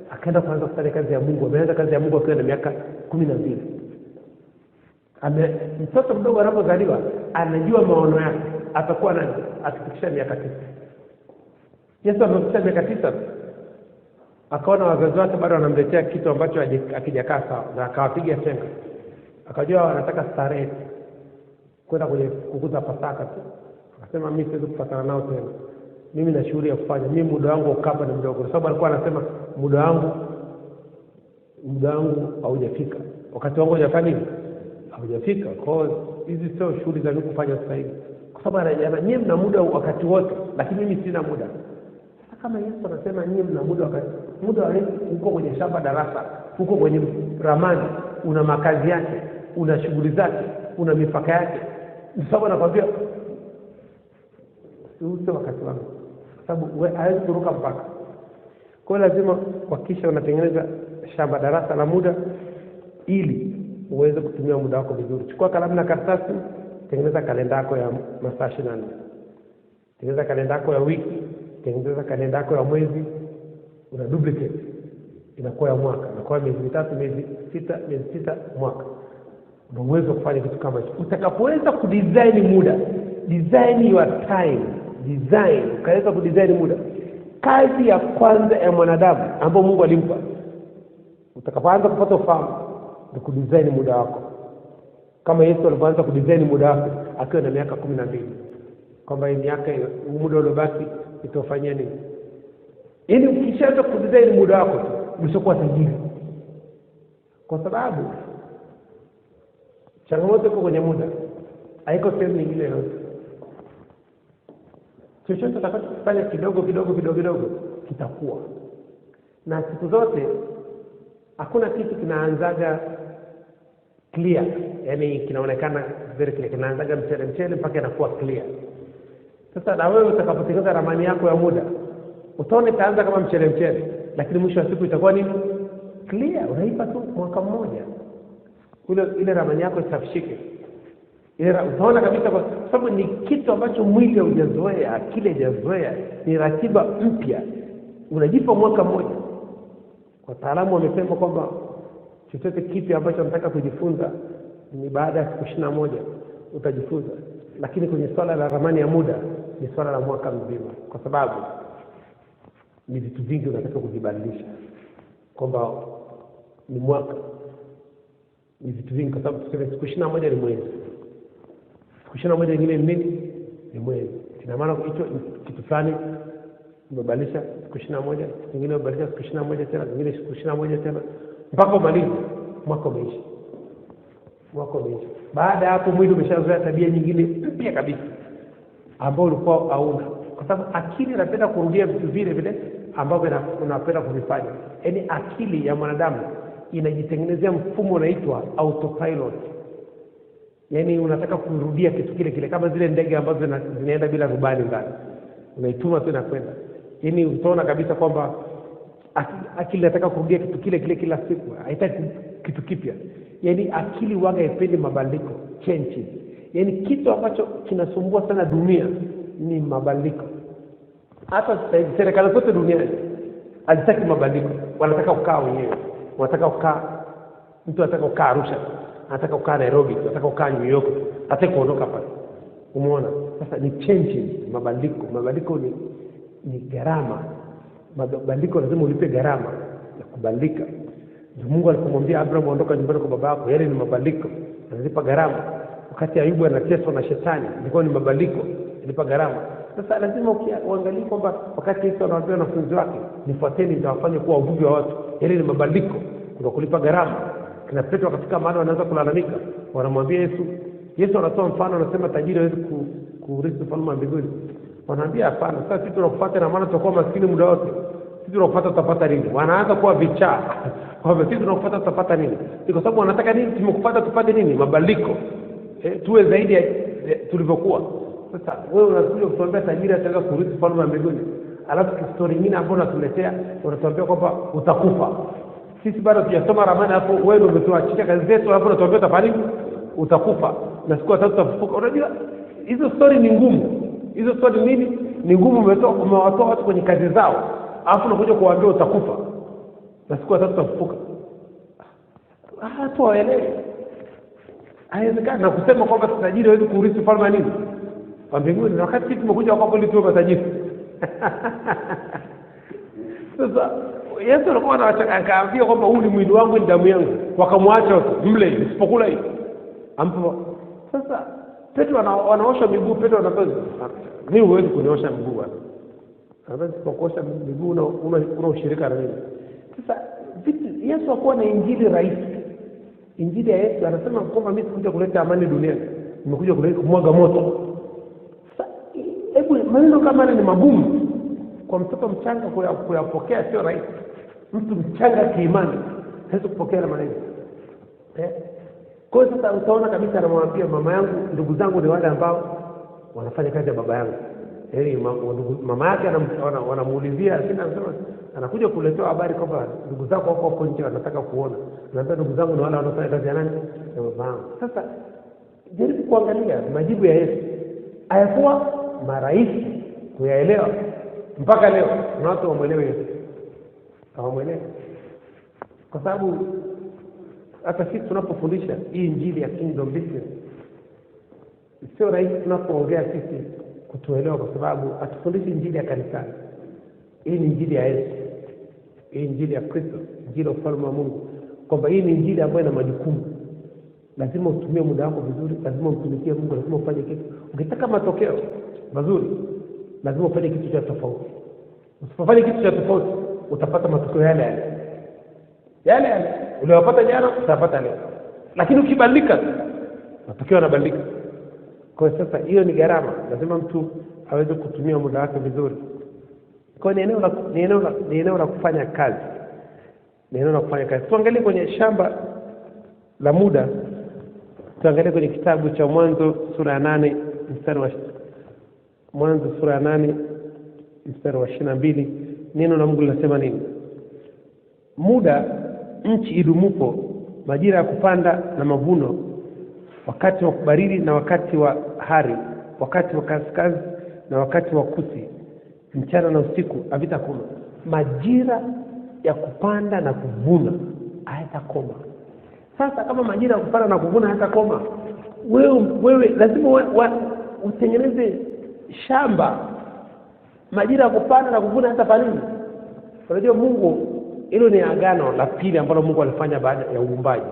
akaenda kuanza kufanya kazi ya Mungu. Ameanza kazi ya Mungu akiwa na miaka 12. Mtoto mdogo anapozaliwa anajua maono yake. Atakuwa nani akifikisha miaka 9. Yesu amefikisha miaka 9. Akaona wazazi wake bado wanamletea kitu ambacho akijakaa sawa, na akawapiga chenga. Akajua wanataka starehe, kwenda kwenye kukuza Pasaka tu. Akasema mimi siwezi kupatana nao tena. Mimi na shughuli ya kufanya. Mimi muda wangu ukapa ni mdogo. Kwa sababu alikuwa anasema muda wangu haujafika. Wakati wangu hujafanya haujafika. Kwa hiyo hizi sio shughuli za kufanya sasa hivi. Kwa sababu anajana nyinyi mna muda wakati wote, lakini mimi sina muda. Kama Yesu anasema nyinyi mna muda wakati muda wa Yesu uko kwenye shamba darasa, uko kwenye ramani, una makazi yake, una shughuli zake, una mipaka yake. Sababu anakuambia sio wakati wangu. Sababu wewe hawezi kuruka mpaka. Kwa hiyo lazima kuhakikisha unatengeneza shamba darasa la muda ili uweze kutumia muda wako vizuri. Chukua kalamu na karatasi, tengeneza kalenda yako ya masaa 24. Tengeneza kalenda yako ya wiki, tengeneza kalenda yako ya mwezi, una duplicate. Inakuwa ya mwaka, inakuwa miezi 3, miezi 6 mwaka. Una uwezo kufanya kitu kama hicho. Utakapoweza kudesign muda, design your time, ukaweza kudesign muda. Kazi ya kwanza ya mwanadamu ambayo Mungu alimpa, utakapoanza kupata ufahamu, ni kudesign muda wako. Kama Yesu alianza kudesign muda wake akiwa na miaka 12. Kwamba hii miaka muda uliobaki itofanyia nini? Yaani ukishaanza kudesign muda wako tu, umeshakuwa tajiri. Kwa sababu changamoto iko kwenye muda, haiko sehemu nyingine yote. Chochote utakachofanya kidogo kitakuwa. Na siku zote hakuna kitu kinaanzaga clear, yani kinaonekana very clear, kinaanzaga mchele mpaka inakuwa clear. Sasa na wewe utakapotengeneza ramani yako ya muda, utaona itaanza kama mchele, lakini mwisho wa siku itakuwa nini? Clear. Unaipa tu mwaka mmoja, ile ramani yako isafishike. Utaona kabisa, kwa sababu ni kitu ambacho mwili hujazoea, akili haijazoea, ni ratiba mpya. Unajipa mwaka mmoja. Wataalamu wamesema kwamba chochote kipi ambacho unataka kujifunza ni baada ya siku 21 utajifunza. Lakini kwenye swala la ramani ya muda ni swala la mwaka mzima, kwa sababu ni vitu vingi unataka kuvibadilisha. Kwamba ni mwaka, ni vitu vingi, kwa sababu siku 21 ni mwezi. Siku 21 nyingine ni nini? Ni mwezi. Ina maana hicho kitu fulani umebadilisha siku 21, nyingine umebadilisha siku 21 tena, nyingine siku 21 tena, mpaka umalize mwaka umeisha. Baada ya hapo mwili umeshazoea tabia nyingine mpya kabisa ambayo ulikuwa hauna. Kwa sababu akili inapenda kurudia vitu vile ambavyo unapenda kuvifanya. Yaani akili ya mwanadamu inajitengenezea mfumo unaitwa autopilot. Yaani unataka kurudia kitu kile kama zile ndege ambazo zinaenda bila rubani ndani. Unaituma tu inakwenda. Yaani utaona kabisa kwamba akili inataka kurudia kitu kile kila siku. Haitaki kitu kipya. Yaani akili waga haipendi mabadiliko, change. Yaani kitu ambacho kinasumbua sana dunia ni mabadiliko. Hata serikali zote duniani hazitaki mabadiliko. Wanataka kukaa wenyewe. Mtu anataka kukaa Arusha, anataka kukaa Nairobi, anataka kukaa New York, hataki kuondoka pale. Umeona? Sasa ni change, mabadiliko. Mabadiliko ni gharama. Mabadiliko lazima ulipe gharama ya kubadilika. Mungu alipomwambia Abraham ondoka nyumbani kwa baba yako, yale ni mabadiliko, analipa gharama. Wakati Ayubu anateswa na shetani, ilikuwa ni mabadiliko, analipa gharama. Sasa lazima uangalie kwamba wakati Yesu anawaambia wanafunzi wake, nifuateni nitawafanya kuwa wavuvi wa watu, yale ni mabadiliko, kuna kulipa gharama. Kina Petro katika mahali wanaanza kulalamika, wanamwambia Yesu anatoa mfano, anasema tajiri hawezi kurithi ufalme wa mbinguni. Wanaambia hapana, sasa sisi tunakufuata na maana tutakuwa maskini muda wote. Sisi tunakufuata tutapata nini? Wanaanza kuwa vichaa. Kwa sisi tunakufuata tutapata nini? Ni kwa sababu wanataka nini? Tumekufuata tupate nini? Mabadiliko. Tuwe zaidi ya tulivyokuwa. Sasa wewe unakuja kutuambia tajiri ataweza kurithi ufalme wa mbinguni. Alafu story nyingine ambayo unatuletea unatuambia kwamba utakufa. Sisi bado tujasoma ramani hapo, wewe ndio umetuachia kazi zetu hapo, unatuambia utafanya utakufa na siku tatu utafufuka. Unajua hizo story ni ngumu. Hizo story nini? Ni ngumu. Umewatoa watu kwenye kazi zao, alafu unakuja kuwaambia utakufa na siku tatu utafufuka. Watu waelewe. Haiwezekani na kusema kwamba tajiri hawezi kurithi ufalme wa nini? Wa mbinguni, na wakati sisi tumekuja kwako ili tuwe matajiri. Sasa Yesu alikuwa akaambia kwamba huu ni mwili wangu, ni damu yangu. Wakamwacha wote, mle isipokula hii. Ampo. Sasa Petro anaosha miguu. Petro anasema, mimi huwezi kuniosha miguu bwana. Hawezi kuosha miguu na una ushirika na mimi. Sasa Yesu hakuwa na injili rahisi. Injili ya Yesu anasema kwamba mimi sikuja kuleta amani duniani, nimekuja kumwaga moto. Sasa hebu maneno kama ni magumu kwa mtoto mchanga kuyapokea, sio rahisi. Mtu mchanga kiimani hawezi kupokea na maneno. Kwa hiyo sasa utaona kabisa anamwambia mama yangu, ndugu zangu ni wale ambao wanafanya kazi ya baba yangu. Mama yake wanamuulizia, lakini anasema anakuja kuletea habari kwamba ndugu zako wako huko nje wanataka kuona. Anaambia ndugu zangu ni wale wanafanya kazi ya nani? Ya baba yangu. Sasa jaribu kuangalia majibu ya Yesu. Hayakuwa marahisi kuyaelewa mpaka leo. Na watu wamuelewe Yesu. Hawamuelewi. Kwa sababu hata sisi tunapofundisha hii injili ya kingdom business, sio rahisi tunapoongea sisi kutuelewa, kwa sababu hatufundishi injili ya kanisani. Hii ni injili ya Yesu. Hii injili ya Kristo, injili ya ufalme wa Mungu. Kwamba hii ni injili ambayo ina majukumu. Lazima utumie muda wako vizuri, lazima umtumikie Mungu, lazima ufanye kitu. Ukitaka matokeo mazuri, lazima ufanye kitu cha tofauti. Usipofanya kitu cha tofauti, utapata matokeo yale yale. Yale yale uliyopata jana utapata leo. Lakini ukibadilika, matokeo yanabadilika. Kwa sasa hiyo ni gharama. Lazima mtu aweze kutumia muda wake vizuri. Kwa ni eneo la kufanya kazi. Ni eneo la kufanya kazi. Tuangalie kwenye shamba la muda. Tuangalie kwenye kitabu cha Mwanzo sura ya 8 mstari wa Mwanzo sura ya 8 mstari wa 22. Neno la Mungu linasema nini? Muda nchi idumupo, majira ya kupanda na mavuno, wakati wa kubaridi na wakati wa hari, wakati wa kaskazi na wakati wa kusi, mchana na usiku havitakoma. Majira ya kupanda na kuvuna hayatakoma. Sasa kama majira ya kupanda na kuvuna hayatakoma, wewe lazima utengeneze shamba. Majira ya kupanda na kuvuna hatafanya nini? Unajua Mungu, hilo ni agano la pili ambalo Mungu alifanya baada ya uumbaji.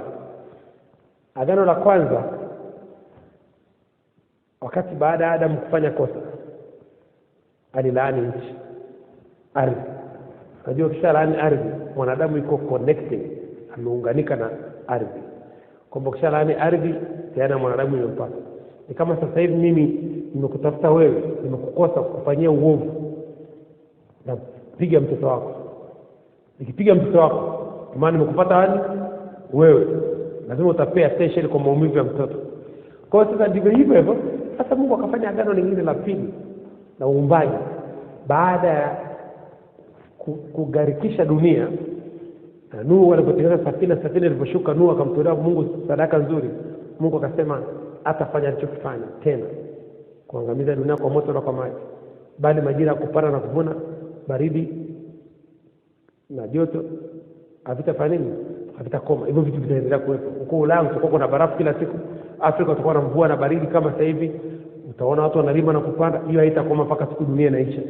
Agano la kwanza, wakati baada ya Adam kufanya kosa, alilaani nchi, ardhi. Unajua kisha laani ardhi, mwanadamu yuko connected, ameunganika na ardhi. Kwa kisha laani ardhi, tena mwanadamu yumpata. Ni kama sasa hivi mimi nimekutafuta wewe, nimekukosa kufanyia uovu, na piga mtoto wako. Nikipiga mtoto wako, maana nimekupata hadi wewe, lazima utapea attention kwa maumivu ya mtoto. Kwa hiyo sasa ndivyo hivyo. Sasa Mungu akafanya agano lingine la pili la uumbaji baada ya kugarikisha dunia. Nuhu alipotengeneza safina iliposhuka, Nuhu akamtolea Mungu sadaka nzuri. Mungu akasema atafanya alichokifanya tena, kuangamiza dunia kwa moto na kwa maji. Bali majira ya kupanda na kuvuna, baridi na joto havitafanya nini? Havitakoma. Hivyo vitu vitaendelea kuwepo. Huko Ulaya utakuwa kuna barafu kila siku, Afrika utakuwa na mvua na baridi kama sasa hivi. Utaona watu wanalima na kupanda, hiyo haitakoma mpaka siku dunia inaisha.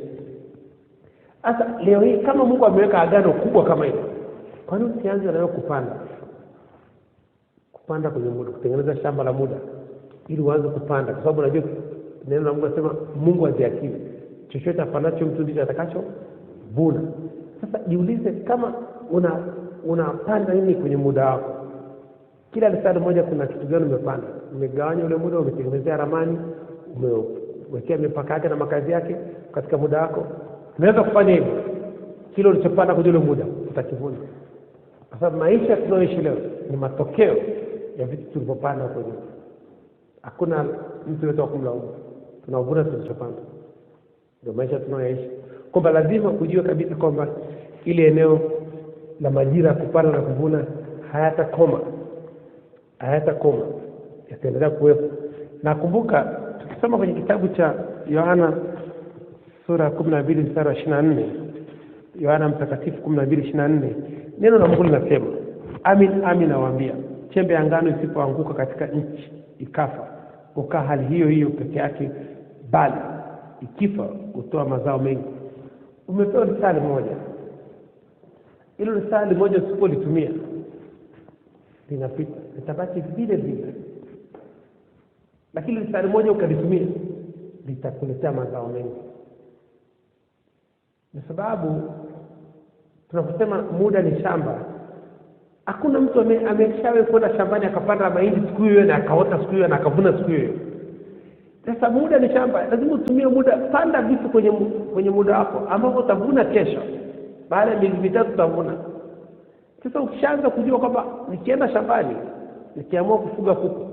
Sasa leo hii kama Mungu ameweka agano kubwa kama hilo, kwa nini usianze leo kupanda kwenye muda, kutengeneza shamba la muda ili uanze kupanda? Kwa sababu unajua neno la Mungu nasema Mungu haziakiwi, chochote apandacho mtu ndicho atakachovuna. Sasa jiulize, kama unapanda nini kwenye muda wako? Kila lisali moja kuna kitu gani umepanda? Umegawanya ule muda, umetengenezea ramani, umewekea mipaka yake na makazi yake katika muda wako. Unaweza kufanya hivyo, kile ulichopanda kwenye ule muda utakivuna. Kwa sababu maisha tunayoishi leo ni matokeo ya vitu tulivyopanda kwenye. Hakuna mtu yote wa kumlaumu, tunavuna tulichopanda. Ndio maisha tunayoishi. Kwamba lazima kujua kabisa kwamba ile eneo la majira kupanda na kuvuna hayatakoma, yataendelea kuwepo. Na kumbuka tukisoma kwenye kitabu cha Yohana sura 12 mstari wa 24, Yohana mtakatifu 12:24, neno la Mungu linasema, amin nawaambia, chembe ya ngano isipoanguka katika nchi ikafa, ukaa hali hiyo hiyo peke yake, bali ikifa hutoa mazao mengi. Umepewa risali moja, hilo risali moja usipolitumia linapita, litabaki vile vile. Lakini risali moja ukalitumia litakuletea mazao mengi. Kwa sababu tunaposema muda ni shamba, hakuna mtu ameshawahi kwenda shambani akapanda mahindi siku hiyo na akaota siku hiyo na akavuna siku hiyo. Sasa muda ni shamba, lazima utumie muda. Panda vitu kwenye muda wako ambao utavuna kesho. Baada ya miezi mitatu utavuna. Sasa ukishaanza kujua kwamba nikienda shambani, nikiamua kufuga kuku,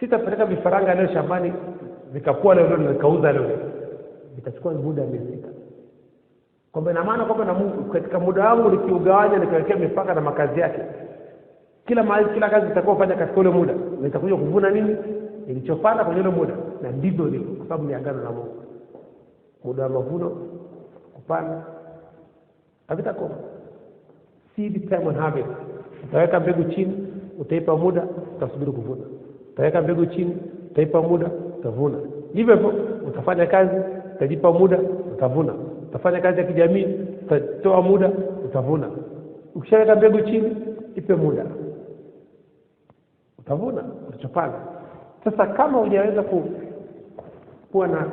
sitapeleka vifaranga leo shambani vikakua leo na nikauza leo, vitachukua muda miezi sita. Kwa ina maana kwamba na Mungu katika muda wangu nikiugawanya, nikawekea mipaka na makazi yake, kila mahali, kila kazi nitakayofanya katika ule muda nitakuja kuvuna nini nilichopanda kwenye ule muda. Na ndivyo ndivyo, kwa sababu ni agano la Mungu. Muda wa mavuno, kupanda, havitakoma. Seed time and harvest. Utaweka mbegu chini, utaipa muda, utasubiri kuvuna. Utaweka mbegu chini, utaipa muda, utavuna. Hivyo hivyo utafanya kazi, utajipa muda, utavuna. Utafanya kazi ya kijamii, utatoa muda, utavuna. Ukishaweka mbegu chini, ipe muda, utavuna utachopanda. Sasa kama hujaweza kuwa na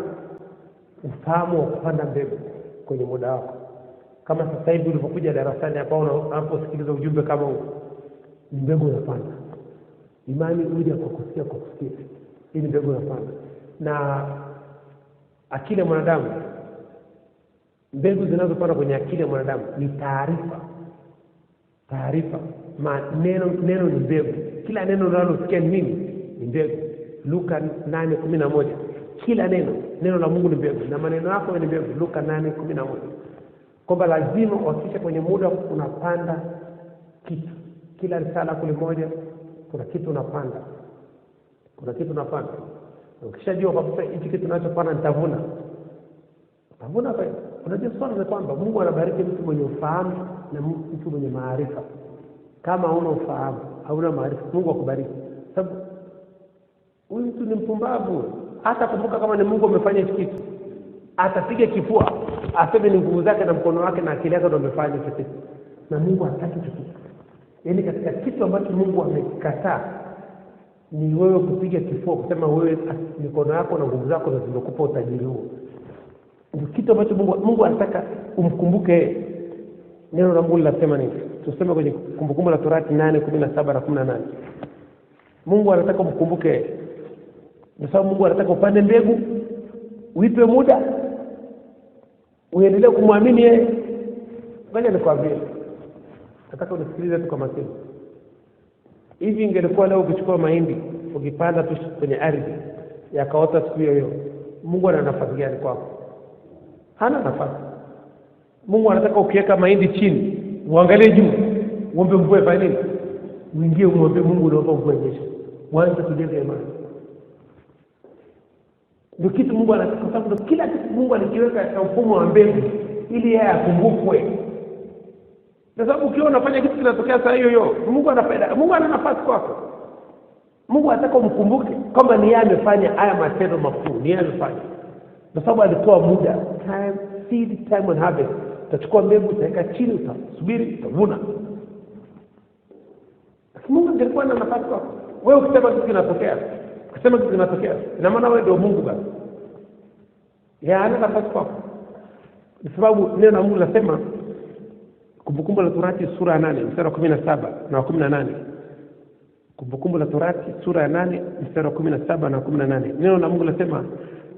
ufahamu wa kupanda mbegu kwenye muda wako, kama sasa hivi ulipokuja darasani hapa unaposikiliza ujumbe kama huu, mbegu unapanda. Imani huja kwa kusikia, hii mbegu unapanda. Na akili ya mwanadamu, mbegu zinazopanda kwenye akili ya mwanadamu ni taarifa. Neno ni mbegu. Kila neno unalosikia ni nini? Ni mbegu. Luka 8:11. Kila neno la Mungu ni mbegu, na maneno yako ni mbegu. Luka 8:11. Kwamba lazima uhakikishe kwenye muda unapanda kitu. Kila risala kule moja kuna kitu unapanda. Ukishajua kwamba hichi kitu ninachopanda nitavuna. Utavuna pale. Unajua swala ni kwamba Mungu anabariki mtu mwenye ufahamu na mtu mwenye maarifa. Kama huna ufahamu, hauna maarifa, Mungu akubariki. Sababu huyu mtu ni mpumbavu. Hata kumbuka kama ni Mungu amefanya hicho kitu, atapiga kifua, aseme ni nguvu zake na mkono wake na akili yake ndio amefanya hicho kitu. Na Mungu hataki hicho kitu. Yaani katika kitu ambacho Mungu amekataa ni wewe kupiga kifua, kusema wewe mikono yako na nguvu zako ndio zinakupa utajiri huo. Ndio kitu ambacho Mungu anataka umkumbuke. Neno la Mungu linasema nini? Tuseme kwenye Kumbukumbu la Torati 8:17 na 18. Mungu anataka umkumbuke. Kwa sababu Mungu anataka upande mbegu, uipe muda, uendelee kumwamini yeye. Ngoja nikwambie. Nataka unisikilize tu kwa makini. Hivi ingelikuwa leo ukichukua mahindi, ukipanda tu kwenye ardhi, yakaota siku hiyo, Mungu ana nafasi gani kwako? Hana nafasi. Mungu anataka ukiweka mahindi chini, uangalie juu, uombe mvua ifanye nini? Uingie umwombe Mungu naomba mvua inyeshe. Uanze kujenga imani. Ndio kitu Mungu anataka, kwa sababu kila kitu Mungu alikiweka katika mfumo wa mbegu ili yeye akumbukwe. Kwa sababu ukiona unafanya kitu kinatokea saa hiyo, Mungu anapenda, Mungu ana nafasi kwako. Mungu anataka umkumbuke kama ni yeye amefanya haya matendo makuu, ni yeye amefanya. Kwa sababu alitoa muda, seed time and harvest. utachukua mbegu, utaweka chini, utasubiri, utavuna. Mungu angekuwa na nafasi kwako. Wewe ukisema kitu kinatokea, ina maana wewe ndio Mungu basi. Hana nafasi kwako. Kwa sababu neno la Mungu linasema, Kumbukumbu la Torati sura ya 8 mstari wa 17 na 18. Kumbukumbu la Torati sura ya 8 mstari wa 17 na 18. Neno la Mungu linasema,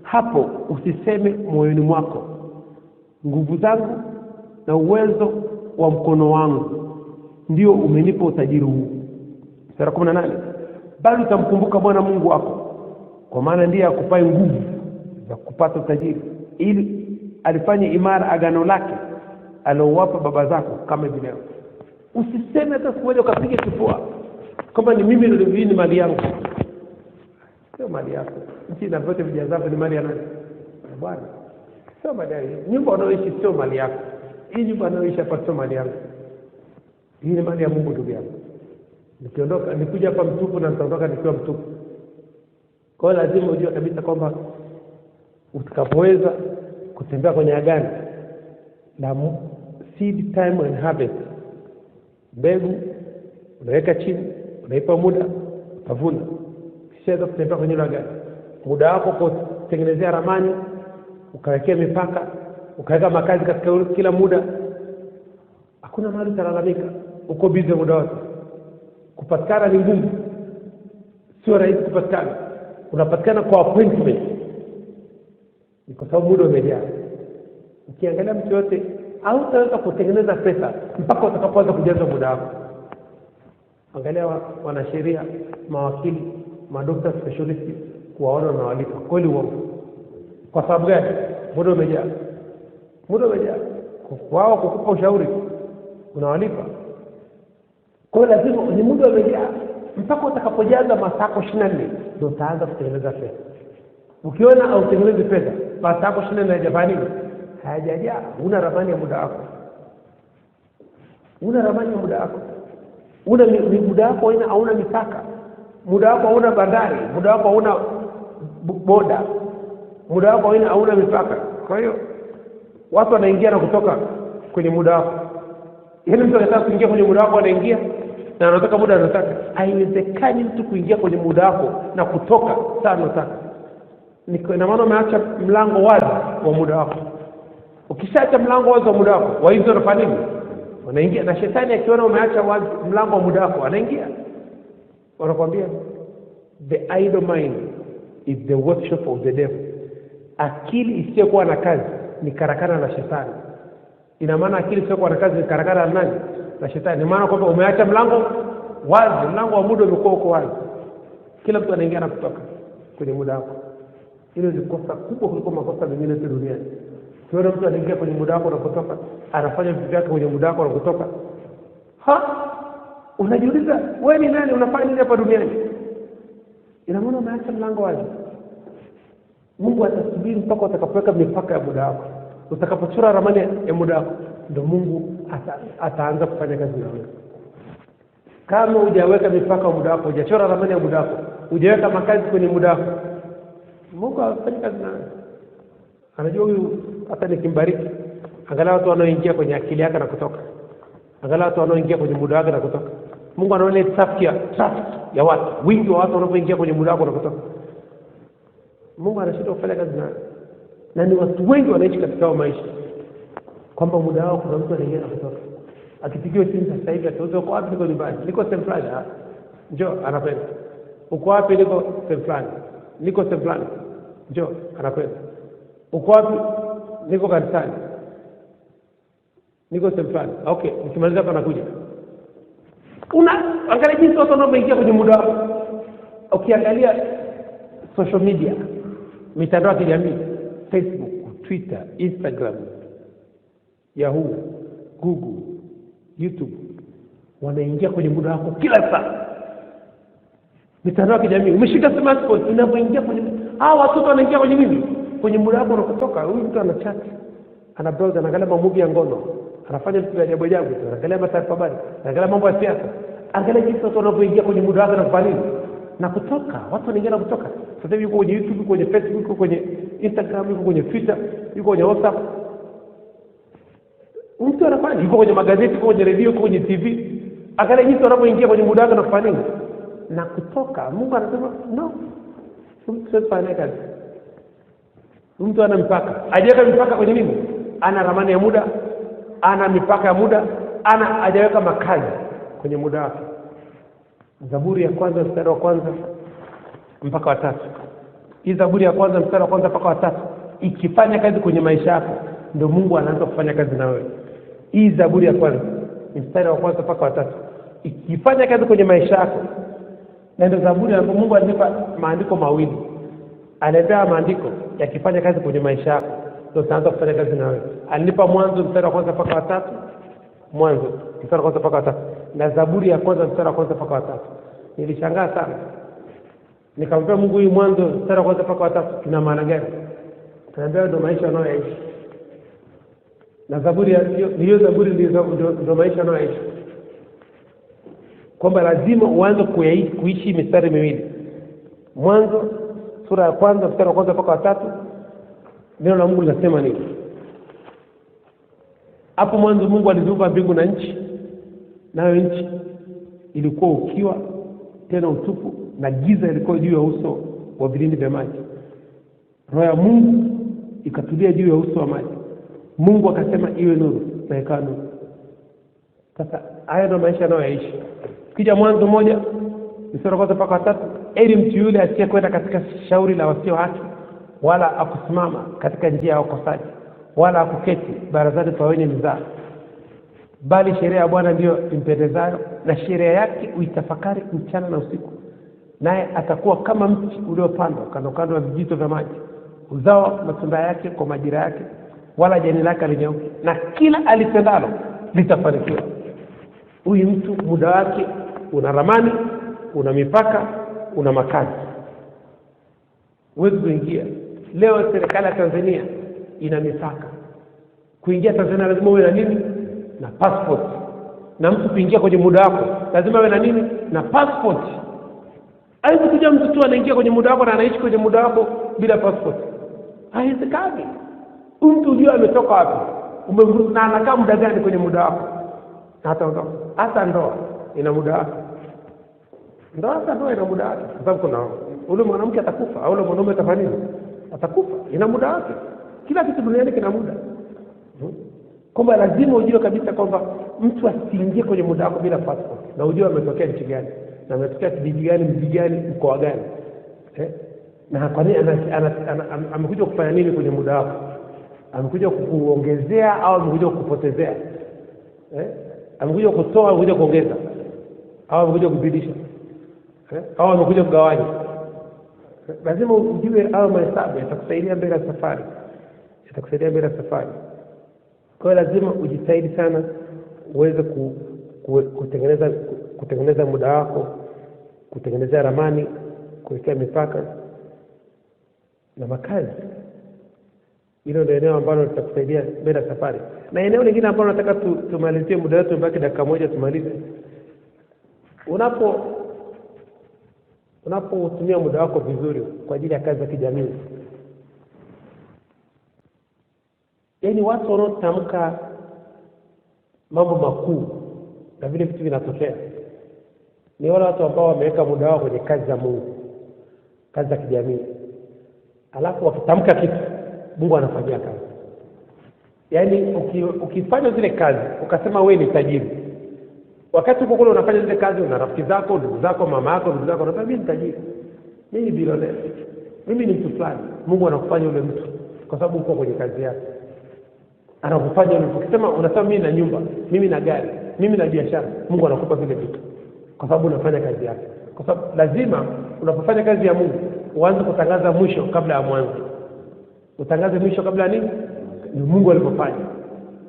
hapo usiseme moyoni mwako, nguvu zangu na uwezo wa mkono wangu ndio umenipa utajiri huu. Mstari wa 18, bali utamkumbuka Bwana Mungu wako, kwa maana ndiye akupaye nguvu za kupata utajiri, ili alifanye imara agano lake alowapa baba zako kama hivi leo. Usiseme hata siku moja ukapiga kifua kama ni mimi ndio ni mali yangu. Sio mali yako. Nchi na vyote vijazavyo ni mali ya nani? Bwana. Sio mali yako. Nyumba unayoishi sio mali yako. Hii nyumba unayoishi hapa sio mali yangu. Hii ni mali ya Mungu ndugu yangu. Nikiondoka nikuja hapa mtupu na nitaondoka nikiwa mtupu. Kwa hiyo lazima ujue kabisa kwamba utakapoweza kutembea kwenye agano na seed time and harvest, mbegu unaweka chini, unaipa muda, utavuna. Kisha kutembea kwenye agano, muda wako kutengenezea ramani, ukawekea mipaka, ukaweka makazi katika kila muda, hakuna mahali utalalamika. Uko busy muda wote. Kupatikana ni ngumu, sio rahisi kupatikana. Unapatikana kwa appointment, ni kwa sababu muda umejaa. Ukiangalia mtu yote au utaweza kutengeneza pesa mpaka utakapoanza kujaza muda wako. Angalia wanasheria, mawakili, madokta specialist, kuwaona na walipa kweli wao. Kwa sababu gani? Muda umejaa. Wao kukupa ushauri unawalipa. Kwa hiyo lazima ni muda umejaa mpaka utakapojaza masaa 24 ndio utaanza kutengeneza pesa. Ukiona au tengeneza pesa masaa 24 hayajafanyika, hayajajaa, una ramani ya muda wako. Una muda wako hauna mipaka. Muda wako hauna bandari, muda wako hauna boda. Muda wako hauna mipaka. Kwa hiyo watu wanaingia na kutoka kwenye muda wako. Yaani mtu anataka kuingia kwenye muda wako anaingia na anataka muda anataka. Haiwezekani mtu kuingia kwenye muda wako na kutoka saa anataka. Ina maana umeacha mlango wazi wa muda wako. Ukishaacha mlango wazi wa muda wako, waizi wanafanya nini? Wanaingia. Na shetani akiona umeacha wazi mlango wa muda wako, anaingia. Wanakuambia the idle mind is the workshop of the devil. Akili isiyokuwa na kazi ni karakana la shetani. Ina maana akili isiyokuwa na kazi ni karakana la nani? La shetani. Ina maana kwamba umeacha mlango wazi, mlango wa muda umekuwa uko wazi. Kila mtu anaingia na kutoka kwenye muda wako. Hilo ni kosa kubwa kuliko makosa mengine yote duniani. Kiona mtu anaingia kwenye muda wako na kutoka, anafanya vitu vyake kwenye muda wako na kutoka. Unajiuliza, wewe ni nani? Unafanya nini hapa duniani? Ina maana umeacha mlango wazi. Mungu atasubiri mpaka utakapoweka mipaka ya muda wako. Utakapochora ramani ya muda wako, ndio Mungu ataanza kufanya kazi na wewe. Kama hujaweka mipaka ya muda wako, hujachora ramani ya muda wako, hujaweka makazi kwenye muda wako, Mungu afanye kazi na wewe. Anajua huyu hata nikimbariki, angalau watu wanaoingia kwenye akili yake na kutoka. Angalau watu wanaoingia kwenye muda wake na kutoka. Mungu anaona traffic ya watu, wingi wa watu wanapoingia kwenye muda wako na kutoka. Mungu anashindwa kufanya kazi nayo. Na ni watu wengi wanaishi katika maisha kwamba muda wao kuna mtu anaingia na kutoka. Akipigiwa simu sasa hivi atauza, uko wapi? Niko nyumbani. Niko sehemu fulani. Njoo, anakwenda. Uko wapi? Niko sehemu fulani. Niko sehemu fulani. Njoo, anakwenda. Uko wapi? Niko kanisani. Niko sehemu fulani. Okay, nikimaliza hapa nakuja. Angalia jinsi watu wanaoingia kwenye muda wao. Ukiangalia social media, mitandao ya kijamii, Facebook, Twitter, Instagram, Yahoo, Google, YouTube, wanaingia kwenye muda wako kila saa. Mitandao ya kijamii, umeshika smartphone, inapoingia kwenye watoto wanaingia kwenye nini? Kwenye muda wako na kutoka. Huyu mtu ana chat, ana browse, anaangalia movie ya ngono, anafanya vitu vya ajabu, anaangalia mataarifa habari, anaangalia mambo ya siasa. Angalia jinsi watu wanapoingia kwenye muda wako na kufanya nini? Na kutoka. Watu wanaingia na kutoka. Sasa hivi yuko kwenye YouTube, yuko kwenye Facebook, yuko kwenye Instagram, yuko kwenye Twitter, yuko kwenye WhatsApp. Mtu anafanya yuko kwenye magazeti, yuko kwenye redio, yuko kwenye TV. Angalia jinsi wanapoingia kwenye muda wake na kufanya nini na kutoka. Mungu anasema no, mtu fanya kazi. Mtu ana mipaka, hajaweka mipaka kwenye nini? Ana ramani ya muda, ana mipaka ya muda, ana hajaweka makazi kwenye muda wake. Zaburi ya kwanza mstari wa kwanza mpaka wa 3. Hii Zaburi ya kwanza mstari wa kwanza mpaka wa 3 ikifanya kazi kwenye maisha yako, ndio Mungu anaanza kufanya kazi na wewe. Hii Zaburi ya kwanza mstari wa kwanza mpaka wa 3 ikifanya kazi kwenye maisha yako, na ndio Zaburi ambapo Mungu alinipa maandiko mawili. Alinipa maandiko yakifanya kazi kwenye maisha yako, ndio utaanza kufanya kazi na wewe. Alinipa Mwanzo mstari wa kwanza mpaka wa 3, Mwanzo mstari wa kwanza mpaka wa 3, na Zaburi ya kwanza mstari wa kwanza mpaka wa 3. Nilishangaa sana. Nikamwambia Mungu, hii Mwanzo mstari wa kwanza mpaka wa 3 ina maana gani? Akaniambia ndio maisha unayoishi. Na Zaburi hiyo Zaburi ndio maisha unayoishi. Kwamba lazima uanze kuishi mistari miwili. Mwanzo sura ya kwanza mstari wa kwanza mpaka wa 3, neno la Mungu linasema nini? Hapo mwanzo Mungu aliziumba mbingu na nchi, nayo nchi ilikuwa ukiwa tena utupu, na giza ilikuwa juu ya uso wa vilindi vya maji. Roho ya Mungu ikatulia juu ya uso wa maji. Mungu akasema iwe nuru, na ikawa nuru. Sasa haya ndio maisha anayoishi. Kija Mwanzo 1 mstari wa kwanza mpaka wa 3, heri mtu yule asiye kwenda katika shauri la wasio haki, wala akusimama katika njia ya wakosaji, wala akuketi barazani pa wenye mizaa, bali sheria ya Bwana ndiyo impendezayo, na sheria yake uitafakari mchana na usiku. Naye atakuwa kama mti uliopandwa kando kando ya vijito vya maji, uzao matunda yake kwa majira yake, wala jani lake halinyauki, na kila alitendalo litafanikiwa. Huyu mtu muda wake una ramani, una mipaka, una makazi. Huwezi kuingia. Leo serikali ya Tanzania ina mipaka. Kuingia Tanzania lazima uwe na nini? Na passport. Na mtu kuingia kwenye muda wako lazima awe na nini? Na passport. Haiwezi kuja mtu tu anaingia kwenye muda wako na anaishi kwenye muda wako bila passport. Haiwezekani. Mtu unajua ametoka wapi? Umemruhusu na anakaa muda gani kwenye muda wako? Hata ndoa ina muda wake. Ndoa ina muda wake. Kwa sababu kuna ule mwanamke atakufa au ule mwanaume atafanya nini? Atakufa. Ina muda wake. Kila kitu duniani kina muda. Kwamba lazima ujue kabisa kwamba mtu asiingie kwenye muda wako bila passport. Na ujue ametokea nchi gani, na ametokea kijiji gani, mji gani, mkoa gani. Na kwa nini amekuja kufanya nini kwenye muda wako? Amekuja kukuongezea au amekuja kukupotezea? Amekuja kutoa au amekuja kuongeza? Au amekuja kuzidisha? Au amekuja kugawanya? Lazima ujue au mahesabu yatakusaidia mbele ya safari. Kwa hiyo lazima ujitahidi sana uweze kutengeneza muda wako, kutengeneza ramani, kuwekea mipaka na makazi. Hilo ndio eneo ambalo litakusaidia mbele ya safari. Na eneo lingine ambalo nataka tumalizie, muda wetu mbaki dakika moja tumalize. Unapotumia muda wako vizuri kwa ajili ya kazi za kijamii, yaani watu wanaotamka mambo makuu na vile vitu vinatokea ni wale watu ambao wameweka muda wao kwenye kazi za Mungu, kazi za kijamii. Alafu wakitamka kitu, Mungu anafanyia kazi. Yaani ukifanya zile kazi ukasema wewe ni tajiri, wakati uko kule unafanya zile kazi, una rafiki zako, ndugu zako, mama yako, ndugu zako, unasema mimi ni tajiri, mimi ni bilionea, mimi ni mtu fulani. Mungu anakufanya yule mtu kwa sababu uko kwenye kazi yake. Anakufanya yule mtu. Ukisema unasema mimi na nyumba, mimi na gari, mimi na biashara, Mungu anakupa vile vitu kwa sababu unafanya kazi yake. Kwa sababu lazima unapofanya kazi ya Mungu uanze kutangaza mwisho kabla ya mwanzo. Utangaze mwisho kabla ya nini? Ni Mungu alipofanya.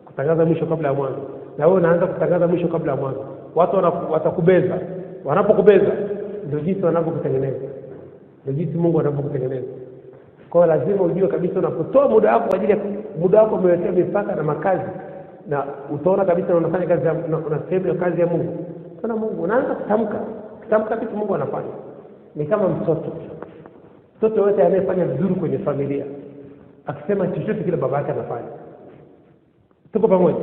Kutangaza mwisho kabla ya mwanzo. Na wewe unaanza kutangaza mwisho kabla ya mwanzo. Watu watakubeza. Wanapokubeza ndio jinsi wanavyokutengeneza. Ndio jinsi Mungu anavyokutengeneza. Kwa hiyo lazima ujue kabisa unapotoa muda wako kwa ajili ya muda wako umewekea mipaka na makazi, na utaona kabisa unafanya kazi ya una sehemu ya kazi ya Mungu. Sana Mungu unaanza kutamka kitu Mungu anafanya. Ni kama mtoto wote anayefanya vizuri kwenye familia akisema chochote kile baba yake anafanya. Tuko pamoja?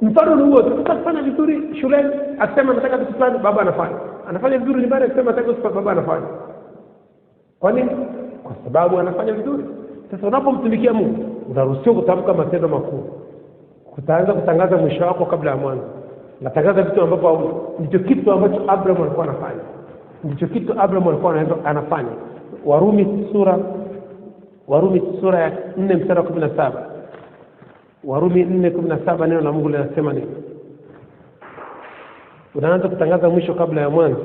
Mfano ni huo, tukifanya vizuri shuleni, akisema nataka kitu fulani, baba anafanya. Anafanya vizuri nyumbani, akisema nataka kitu, baba anafanya. Kwa nini? Kwa sababu anafanya vizuri. Sasa unapomtumikia Mungu, unaruhusiwa kutamka matendo makuu. Utaanza kutangaza mwisho wako kabla ya mwanzo. Natangaza vitu ambavyo ndicho kitu ambacho Abraham alikuwa anafanya. Ndicho kitu Abraham alikuwa anafanya. Warumi sura ya 4 mstari wa 17. Warumi 4:17 neno la Mungu linasema nini? Unaanza kutangaza mwisho kabla ya mwanzo.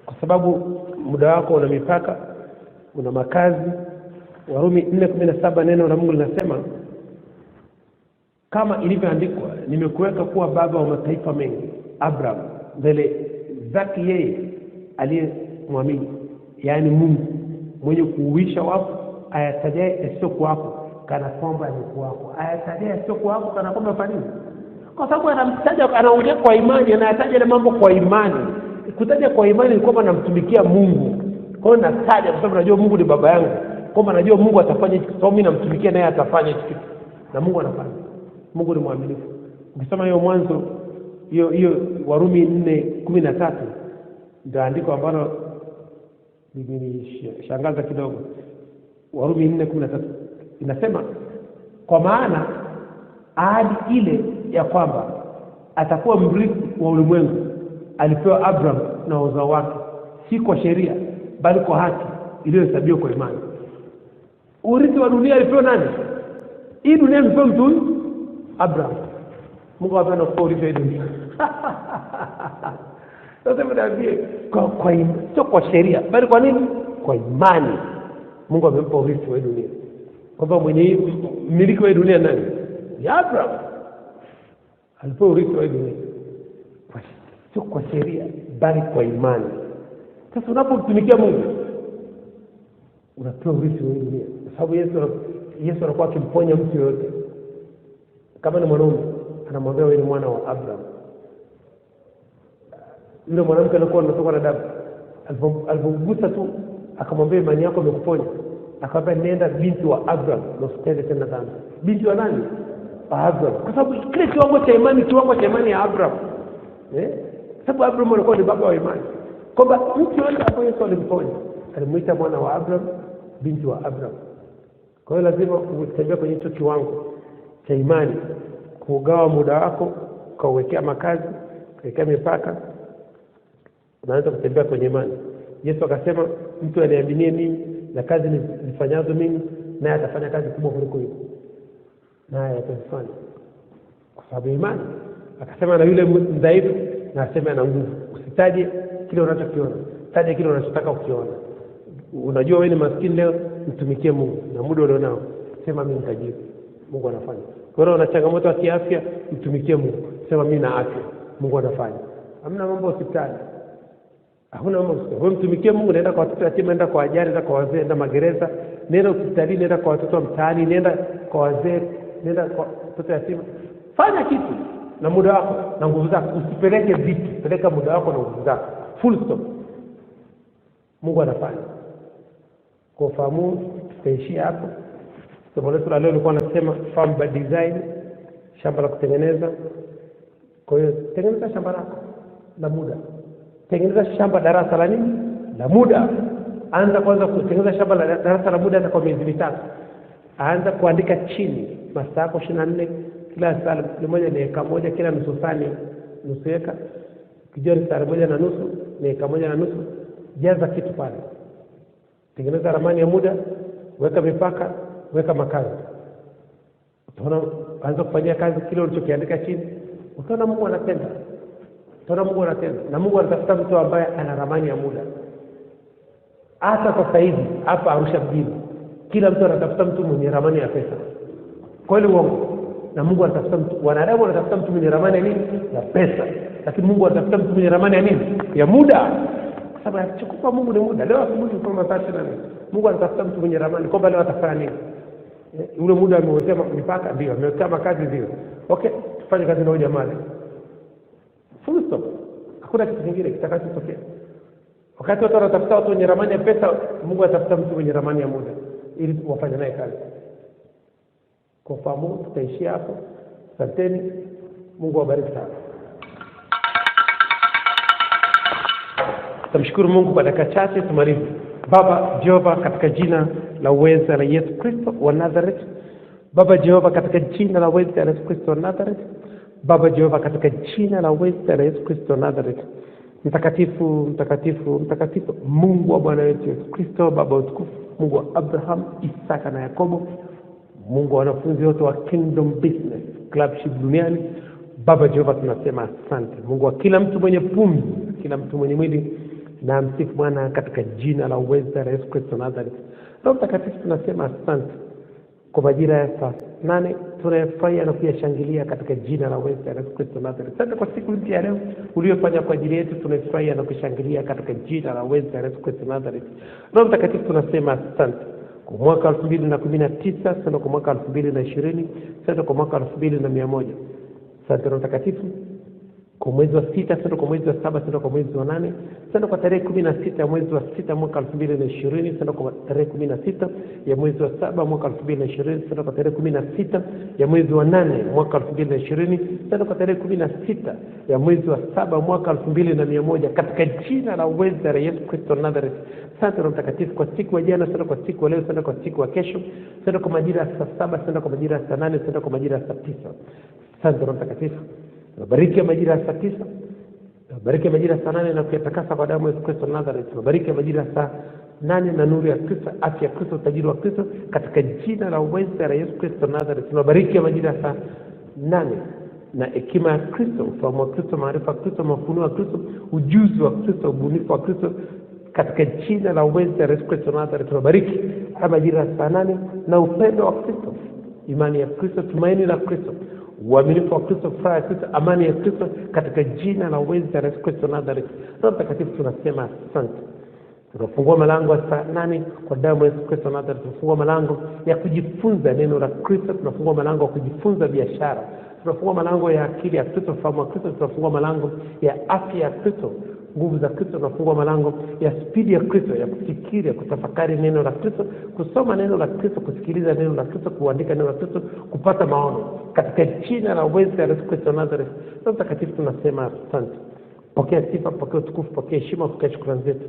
Kwa sababu muda wako una mipaka, una makazi. Warumi 4:17 neno la Mungu linasema kama ilivyoandikwa, nimekuweka kuwa baba wa mataifa mengi, Abraham, mbele zake yeye aliyemwamini, yaani Mungu mwenye kuuisha wafu, ayatajaye yasiyokuwako kana kwamba yalikuwako. Ayatajaye yasiyokuwako kana kwamba fanini. Kwa sababu anamtaja, anaongea kwa imani, anayataja ile mambo kwa imani. Kutaja kwa imani ni kwamba namtumikia Mungu. Kwa hiyo nataja kwa sababu najua Mungu ni baba yangu. Kwamba najua Mungu atafanya hicho, kwa sababu mimi namtumikia naye atafanya hicho kitu. Na Mungu anafanya. Mungu ni mwaminifu. Ukisema hiyo Mwanzo, hiyo Warumi 4:13 ndio andiko ambalo limenishangaza kidogo. Warumi 4:13 inasema kwa maana ahadi ile ya kwamba atakuwa mrithi wa ulimwengu alipewa Abraham na uzao wake, si kwa sheria bali kwa haki iliyohesabiwa kwa imani. Urithi wa dunia alipewa nani? Hii dunia ilipewa mtu huyu Abraham. Mungu anapenda kutoa urithi wa dunia. Sasa mnaambie sio kwa sheria bali kwa nini? Kwa imani. Mungu amempa urithi wa dunia. Kwa sababu mwenye mmiliki wa dunia nani? Ni Abraham. Alipewa urithi wa dunia. Sio kwa sheria bali kwa imani. Sasa unapomtumikia Mungu unapewa urithi wa dunia. Kwa sababu Yesu anakuwa akimponya mtu yote. Kama ni mwanaume anamwambia wewe ni mwana wa Abraham. Yule mwanamke alikuwa anatoka na damu. Alipomgusa tu akamwambia imani yako imekuponya. Akamwambia nenda binti wa Abraham, na usitende tena dhambi. Binti wa nani? Wa Abraham. Kwa sababu kile kiwango cha imani ya Abraham. Sababu Abraham alikuwa ni baba wa imani. Kwamba mtu yote ambaye Yesu alimponya alimuita mwana wa Abraham, binti wa Abraham. Kwa hiyo lazima utembee kwenye hicho kiwango cha imani, kugawa muda wako, kuwekea makazi, kuwekea mipaka, unaanza kutembea kwenye imani. Yesu akasema mtu aniaminie mimi na kazi nifanyazo mimi, naye atafanya kazi kubwa kuliko hiyo. Naye atafanya kwa sababu imani. Akasema na yule mdhaifu na aseme ana nguvu. Usitaje kile unachokiona, taja kile unachotaka ukiona. Unajua wewe ni maskini leo, mtumikie Mungu na muda ulionao. Sema mimi nitajiri. Mungu anafanya. Kwa hiyo una changamoto ya kiafya, mtumikie Mungu. Sema mimi na afya. Mungu anafanya. Hamna mambo hospitali. Hakuna mambo hospitali. Wewe mtumikie Mungu, nenda kwa watoto yatima, nenda kwa wajane, nenda kwa wazee, nenda magereza, nenda hospitalini, nenda kwa watoto mtaani, nenda kwa wazee, nenda kwa watoto yatima. Fanya kitu na muda wako na nguvu zako. Usipeleke vitu, peleka muda wako na nguvu zako. Full stop. Mungu anafanya. Kwa fahamu tutaishia hapo. Somo letu la leo lilikuwa nasema farm by design, shamba la kutengeneza. Kwa hiyo tengeneza shamba lako la muda. Tengeneza shamba darasa la nini? La muda. Anza kwanza kutengeneza shamba la darasa la muda hata kwa miezi mitatu. Anza kuandika chini masaa yako 24, kila saa moja ni eka moja, kila nusu saa ni nusu eka. Kijua ni saa moja na nusu, ni eka moja na nusu. Jaza kitu pale. Tengeneza ramani ya muda, weka mipaka, weka makazi. Utaona anza kufanyia kazi kile ulichokiandika chini. Utaona Mungu anatenda. Na Mungu anatafuta mtu ambaye ana ramani ya muda. Hata kwa sasa hivi hapa Arusha mjini, kila mtu anatafuta mtu mwenye ramani ya pesa. Kweli uongo? Na Mungu anatafuta mtu, wanadamu wanatafuta mtu mwenye ramani ya nini? Ya pesa. Lakini Mungu anatafuta mtu mwenye ramani ya nini? Ya muda. Sababu anachokupa Mungu ni muda. Leo asubuhi kwa masaa 24. Mungu anatafuta mtu mwenye ramani kwamba leo atafanya nini. Ule muda amewekea mipaka, ndio amewekea makazi, ndio. Okay, tufanye kazi na huyo jamaa. Full stop. Hakuna kitu kingine kitakachotokea. Wakati watu wanatafuta watu wenye ramani ya pesa, Mungu atafuta mtu mwenye ramani ya muda ili wafanye naye kazi. Kwa fahamu tutaishia hapo. Asanteni. Mungu awabariki sana. Tumshukuru Mungu kwa dakika chache tumalize. Baba Jehova, katika jina la uweza la Yesu Kristo wa Nazareth. Baba Jehova, katika jina la uweza la Yesu Kristo wa Nazareth. Baba Jehova, katika jina la uweza la Yesu Kristo wa Nazareth. Mtakatifu, mtakatifu, mtakatifu, Mungu wa Bwana wetu Yesu Kristo, Baba utukufu, Mungu wa Abraham, Isaka na Yakobo, Mungu wa wanafunzi wote wa Kingdom Business Clubship duniani. Baba Jehova, tunasema asante. Mungu wa kila mtu mwenye pumzi, kila mtu mwenye mwili, na msifu Bwana katika jina la uweza la Yesu Kristo Nazareth. Roho Mtakatifu, tunasema asante kwa majira ya saa 8 tunayafurahia na kuyashangilia katika jina la uweza la Yesu Kristo Nazareth. Asante kwa siku mpya leo uliyofanya kwa ajili yetu, tunafurahia na kushangilia katika jina la uweza la Yesu Kristo Nazareth. Roho Mtakatifu, tunasema asante kwa mwaka 2019, asante kwa mwaka 2020, asante kwa mwaka 2100. Asante Roho Mtakatifu kwa mwezi wa 6, asante kwa mwezi wa 7, asante kwa mwezi wa 8, asante kwa tarehe 16 ya mwezi wa 6 mwaka 2020, asante kwa tarehe 16 ya mwezi wa 7 mwaka 2020, asante kwa tarehe 16 ya mwezi wa 8 mwaka 2020, asante kwa tarehe 16 ya mwezi wa 7 mwaka 2100, katika jina la uweza la Yesu Kristo Nazareth. Asante Roho Mtakatifu kwa siku ya jana, asante kwa siku ya leo, asante kwa siku ya kesho, asante kwa majira ya saa 7, asante kwa majira ya saa 8, asante kwa majira ya saa 9. Asante Roho Mtakatifu. Bariki majira ya saa 9, bariki majira ya saa 8 na kuyatakasa kwa damu ya Yesu Kristo Nazareth. Bariki majira ya saa 8 na nuru ya Kristo, afya ya Kristo, utajiri wa Kristo, katika jina la uweza la Yesu Kristo Nazareth. Bariki majira ya saa 8 na hekima ya Kristo, ufahamu wa Kristo, maarifa ya Kristo, mafunuo ya Kristo, ujuzi wa Kristo, ubunifu wa Kristo, katika jina la uweza la Yesu Kristo Nazareth. Bariki majira ya saa 8 na upendo wa Kristo, imani ya Kristo, tumaini la Kristo, uaminifu wa Kristo, furaha ya Kristo, amani ya Kristo, katika jina la uweza la Yesu Kristo Nazareth. Roho Mtakatifu, tunasema asante. Tunafungua malango ya saa 8 kwa damu ya Yesu Kristo Nazareth. Tunafungua malango ya kujifunza neno la Kristo, tunafungua malango ya kujifunza biashara, tunafungua malango ya akili ya Kristo, fahamu ya Kristo, tunafungua malango ya afya ya Kristo, nguvu za Kristo, tunafungua malango ya spidi ya Kristo, ya kufikiri, ya kutafakari neno la Kristo, kusoma neno la Kristo, kusikiliza neno la Kristo, kuandika neno la Kristo, kupata maono, katika jina la uweza la Yesu Kristo Nazareth. Roho Mtakatifu, tunasema asante. Pokea sifa, pokea utukufu, pokea heshima, pokea shukrani zetu.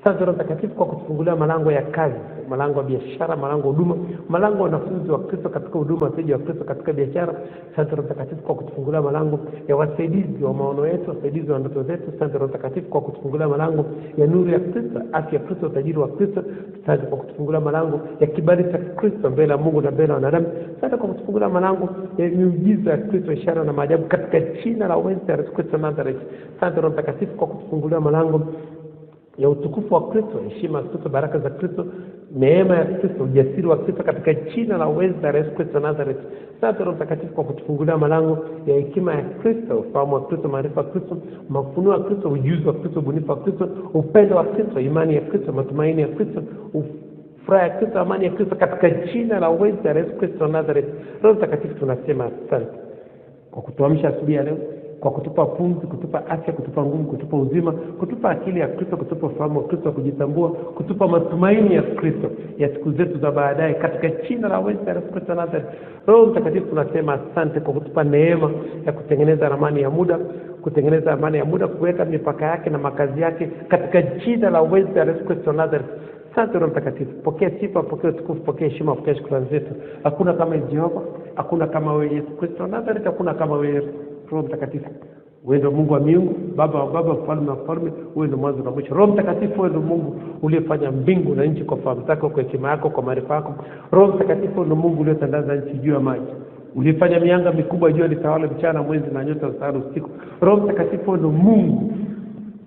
Asante Roho Mtakatifu kwa kutufungulia malango ya kazi, malango ya biashara, malango ya huduma, malango ya wanafunzi wa Kristo katika huduma, wateja wa Kristo katika biashara. Asante Roho Mtakatifu kwa kutufungulia malango ya wasaidizi wa maono yetu, wasaidizi wa ndoto zetu. Asante Roho Mtakatifu kwa kutufungulia malango ya nuru ya Kristo, afya ya Kristo, utajiri wa Kristo. Asante kwa kutufungulia malango ya kibali cha Kristo mbele ya Mungu na mbele ya wanadamu. Asante kwa kutufungulia malango ya miujiza ya Kristo, ishara na maajabu, katika jina la uweza la Yesu Kristo Nazareth. Asante Roho Mtakatifu kwa kutufungulia malango ya utukufu wa Kristo, heshima ya Kristo, baraka za Kristo, neema ya Kristo, ujasiri wa Kristo, katika jina la uweza la Yesu Kristo Nazareth. Asante Roho Mtakatifu kwa kutufungulia malango ya hekima ya Kristo, ufahamu wa Kristo, maarifa ya Kristo, mafunuo ya Kristo, ujuzi wa Kristo, ubunifu wa Kristo, upendo wa Kristo, imani ya Kristo, matumaini ya Kristo, furaha ya Kristo, amani ya Kristo, katika jina la uweza la Yesu Kristo Nazareth. Roho Mtakatifu, tunasema asante kwa kutuamsha asubuhi ya leo, kwa kutupa pumzi, kutupa afya, kutupa nguvu, kutupa uzima, kutupa akili ya Kristo, kutupa ufahamu wa Kristo, kujitambua, kutupa matumaini ya Kristo ya siku zetu za baadaye, katika jina la uweza la Yesu Kristo Nazareth. Roho Mtakatifu, tunasema asante kwa kutupa neema ya kutengeneza ramani ya muda, kutengeneza ramani ya muda, kuweka mipaka yake na makazi yake, katika jina la uweza la Yesu Kristo Nazareth. Asante Roho Mtakatifu, pokea sifa, pokea utukufu, pokea heshima, pokea shukrani zetu. Hakuna kama Jehova, hakuna kama wewe Yesu Kristo Nazareth, hakuna kama wewe Roho Mtakatifu. Wewe ndio Mungu wa miungu, Baba wa baba, mfalme wa falme, wewe ndio mwanzo na mwisho. Roho Mtakatifu, wewe ndio Mungu uliyefanya mbingu na nchi kwa fahamu zako, kwa hekima yako, kwa maarifa yako. Roho Mtakatifu, ndio Mungu uliyetandaza nchi juu ya maji. Ulifanya mianga mikubwa, jua litawala mchana, mwezi na nyota zitawale usiku. Roho Mtakatifu, ndio Mungu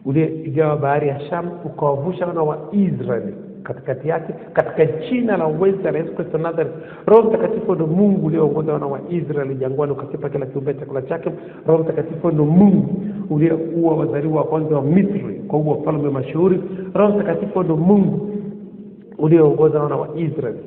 uliyegawa bahari ya Shamu, ukawavusha wana wa Israeli katikati yake, katika jina la uweza la Yesu Kristo Nazareth. Roho Mtakatifu, ndio Mungu ulioongoza wana wa Israeli jangwani, ukakipa kila kiumbe chakula chake. Roho Mtakatifu, ndio Mungu ulioua wazaliwa wa kwanza wa Misri kwa huo falme mashuhuri. Roho Mtakatifu, ndio Mungu ulioongoza wana wa Israeli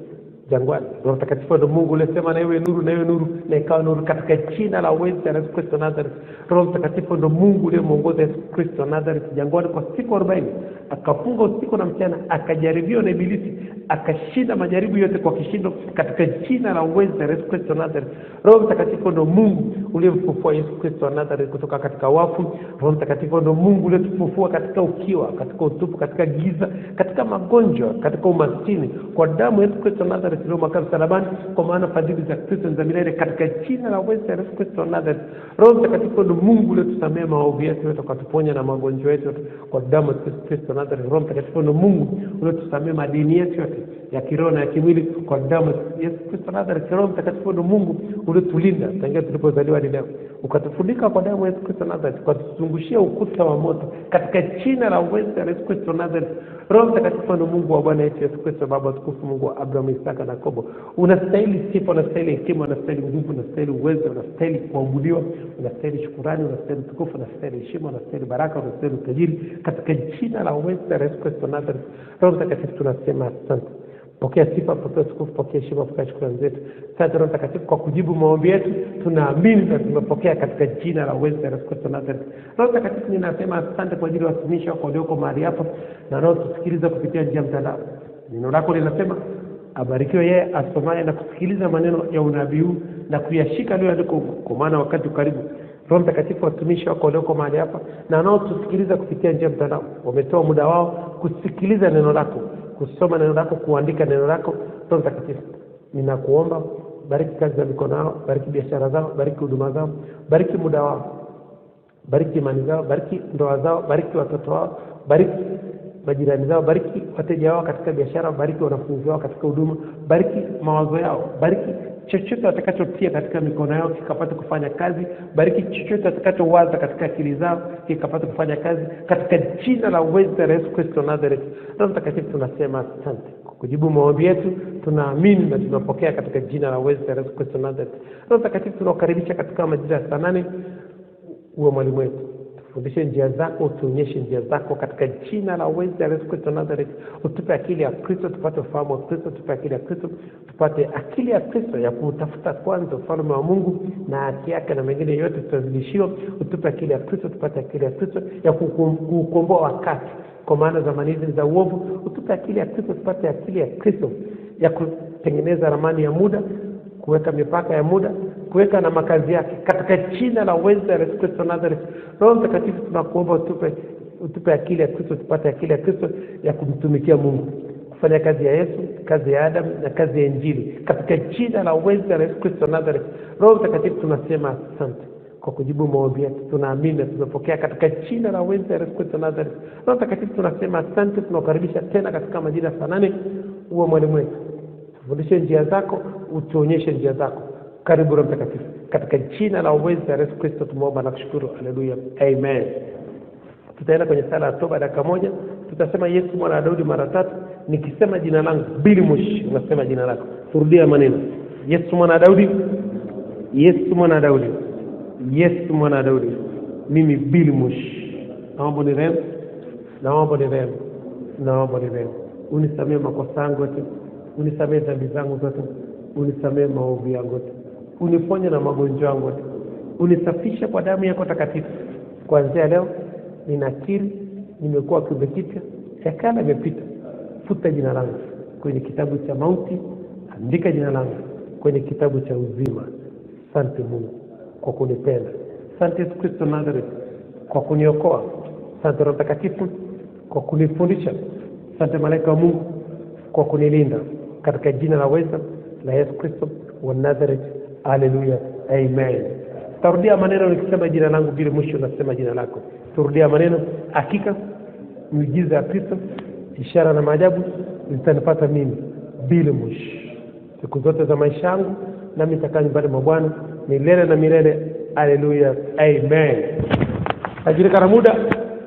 jangwani. Roho Mtakatifu, ndio Mungu uliyesema na iwe nuru, na iwe nuru, na ikawa nuru, katika jina la uweza la Yesu Kristo Nazareth. Roho Mtakatifu, ndio Mungu uliyemuongoza Kristo wa Nazareth jangwani kwa siku 40, akafunga usiku na mchana, akajaribiwa na Ibilisi, akashinda majaribu yote kwa kishindo, katika jina la uweza Yesu Kristo wa Nazareth. Roho Mtakatifu ndo Mungu uliyemfufua Yesu Kristo wa Nazareth kutoka katika wafu. Roho Mtakatifu ndo Mungu uliyetufufua katika ukiwa, katika utupu, katika giza, katika magonjwa, katika umaskini, kwa damu ya Yesu Kristo wa Nazareth iliyomwagika msalabani, kwa maana fadhili za Kristo ni za milele, katika jina la uweza Yesu Kristo wa Nazareth. Roho Mtakatifu ndo Mungu uliyetusamea maovu yetu yote, ukatuponya na magonjwa yetu kwa damu ya Yesu Kristo wa Nazareth. Roho Mtakatifu ndo Mungu uliyetusamea madini yetu yote ya kiroho na ya kimwili kwa damu ya Yesu Kristo wa Nazareth. Roho Mtakatifu ndo Mungu uliotulinda tangia tulipozaliwa hadi leo, ukatufunika kwa damu ya Yesu Kristo wa Nazareth, ukatuzungushia ukuta wa moto katika jina la uweza ya Yesu Kristo wa Nazareth. Roho Mtakatifu ndo Mungu wa Bwana yetu Yesu Kristo, Baba tukufu, Mungu wa Abraham, Isaka na Yakobo. Unastahili sifa, unastahili hekima, unastahili nguvu, unastahili uwezo, unastahili kuabudiwa, unastahili shukrani, unastahili tukufu, unastahili heshima, unastahili baraka, unastahili utajiri, katika jina la uweza ya Yesu Kristo wa Nazareth. Roho Mtakatifu tunasema asante. Pokea sifa, pokea tukufu, pokea heshima, pokea shukrani zetu. Asante Roho Mtakatifu kwa kujibu maombi yetu. Tunaamini na tumepokea katika jina la uweza ya Yesu Kristo wa Nazareth. Roho Mtakatifu ninasema asante kwa ajili ya watumishi wako walioko mahali hapa na wanaotusikiliza kupitia njia mtandao. Neno lako linasema abarikiwe yeye asomaye na kusikiliza maneno ya unabii huu na kuyashika leo aliko, kwa maana wakati karibu. Roho Mtakatifu, watumishi wako walioko mahali hapa na wanaotusikiliza kupitia njia mtandao wametoa muda wao kusikiliza neno lako, kusoma neno lako, kuandika neno lako. Roho Mtakatifu, ninakuomba bariki kazi za mikono yao, bariki biashara zao, bariki huduma zao, bariki muda wao, bariki imani zao, bariki ndoa zao, bariki watoto wao, bariki majirani zao, bariki wateja wao katika biashara, bariki wanafunzi wao katika huduma, bariki mawazo yao, bariki chochote watakachotia katika mikono yao kikapata kufanya kazi, bariki chochote watakachowaza katika akili zao kikapata kufanya kazi, katika jina la uweza la Yesu Kristo wa Nazareth. Roho Mtakatifu tunasema asante kwa kujibu maombi yetu, tunaamini na tunapokea katika jina la uweza la Yesu Kristo wa Nazareth. Roho Mtakatifu tunakukaribisha katika majira ya saa 8, uwe mwalimu wetu. Fundishe njia zako, utuonyeshe njia zako katika jina la uweza la Yesu Kristo wa Nazareth. Utupe akili ya Kristo, tupate ufahamu wa Kristo, tupe akili ya Kristo, tupate akili ya Kristo ya kutafuta kwanza ufalme wa Mungu na haki yake, na mengine yote tutazidishiwa. Utupe akili ya Kristo, tupate akili ya Kristo ya kukomboa wakati, kwa maana zamani hizi za uovu. Utupe akili ya Kristo, tupate akili ya Kristo ya kutengeneza ramani ya muda, kuweka mipaka ya muda, kuweka na makazi yake katika jina la uweza la Yesu Kristo wa Nazareth. Roho Mtakatifu tunakuomba utupe akili ya Kristo, tupate akili ya Kristo ya kumtumikia Mungu, kufanya kazi ya Yesu, kazi ya Adam na kazi ya Injili katika jina la uweza la Yesu Kristo wa Nazareth. Roho Mtakatifu tunasema asante kwa kujibu maombi yetu, tunaamini na tunapokea katika jina la uweza la Yesu Kristo wa Nazareth. Roho Mtakatifu tunasema asante, tunakukaribisha tena katika majira ya saa 8, uwe mwalimu wetu. Fundishe njia zako, utuonyeshe njia zako. Karibu Roho Mtakatifu, katika jina la uweza la Yesu Kristo tumeomba na kushukuru. Haleluya, amen. Tutaenda kwenye sala ya toba dakika 1. Tutasema Yesu mwana wa Daudi mara 3. Nikisema jina langu, Billy Mush unasema jina lako. Turudia maneno. Yesu mwana wa Daudi, Yesu mwana wa Daudi, Yesu mwana wa Daudi, mimi Billy Mush. Naomba nirehemu, naomba nirehemu, naomba nirehemu. Unisamee makosa yangu yote, unisamee dhambi zangu zote, unisamee maovu yangu yote, uniponye na magonjwa yangu yote, unisafishe kwa damu yako takatifu. Kuanzia leo ninakiri nimekuwa kiumbe kipya, ya kale yamepita. Futa jina langu kwenye kitabu cha mauti, andika jina langu kwenye kitabu cha uzima. Asante Mungu kwa kunipenda. Asante Yesu Kristo Nazareth kwa kuniokoa. Asante Roho Mtakatifu kwa kunifundisha. Asante malaika wa Mungu kwa kunilinda, katika jina la uweza la Yesu Kristo wa Nazareth. Haleluya, amen. Tarudia maneno nikisema jina langu, bila mwisho nasema jina lako. Turudia maneno. Hakika miujiza ya Kristo, ishara na maajabu zitanipata mimi bila mwisho siku zote za maisha yangu, nami nitakaa nyumbani mwa Bwana milele na milele. Haleluya, amen. Ajirika na muda,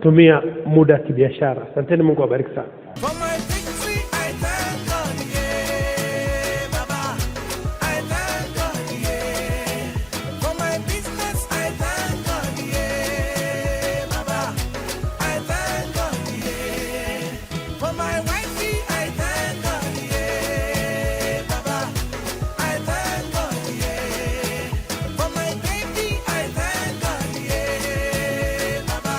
tumia muda kibiashara. Asanteni, Mungu awabariki sana. For my victory, I thank God, yeah, Baba. I thank God, yeah. For my business, I thank God, yeah, Baba. I thank God, yeah. For my wifey, I thank God, yeah, Baba. I thank God, yeah. For my baby, I thank God, yeah, Baba.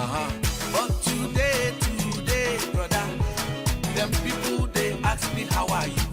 But today, brother, them people they ask me how are you.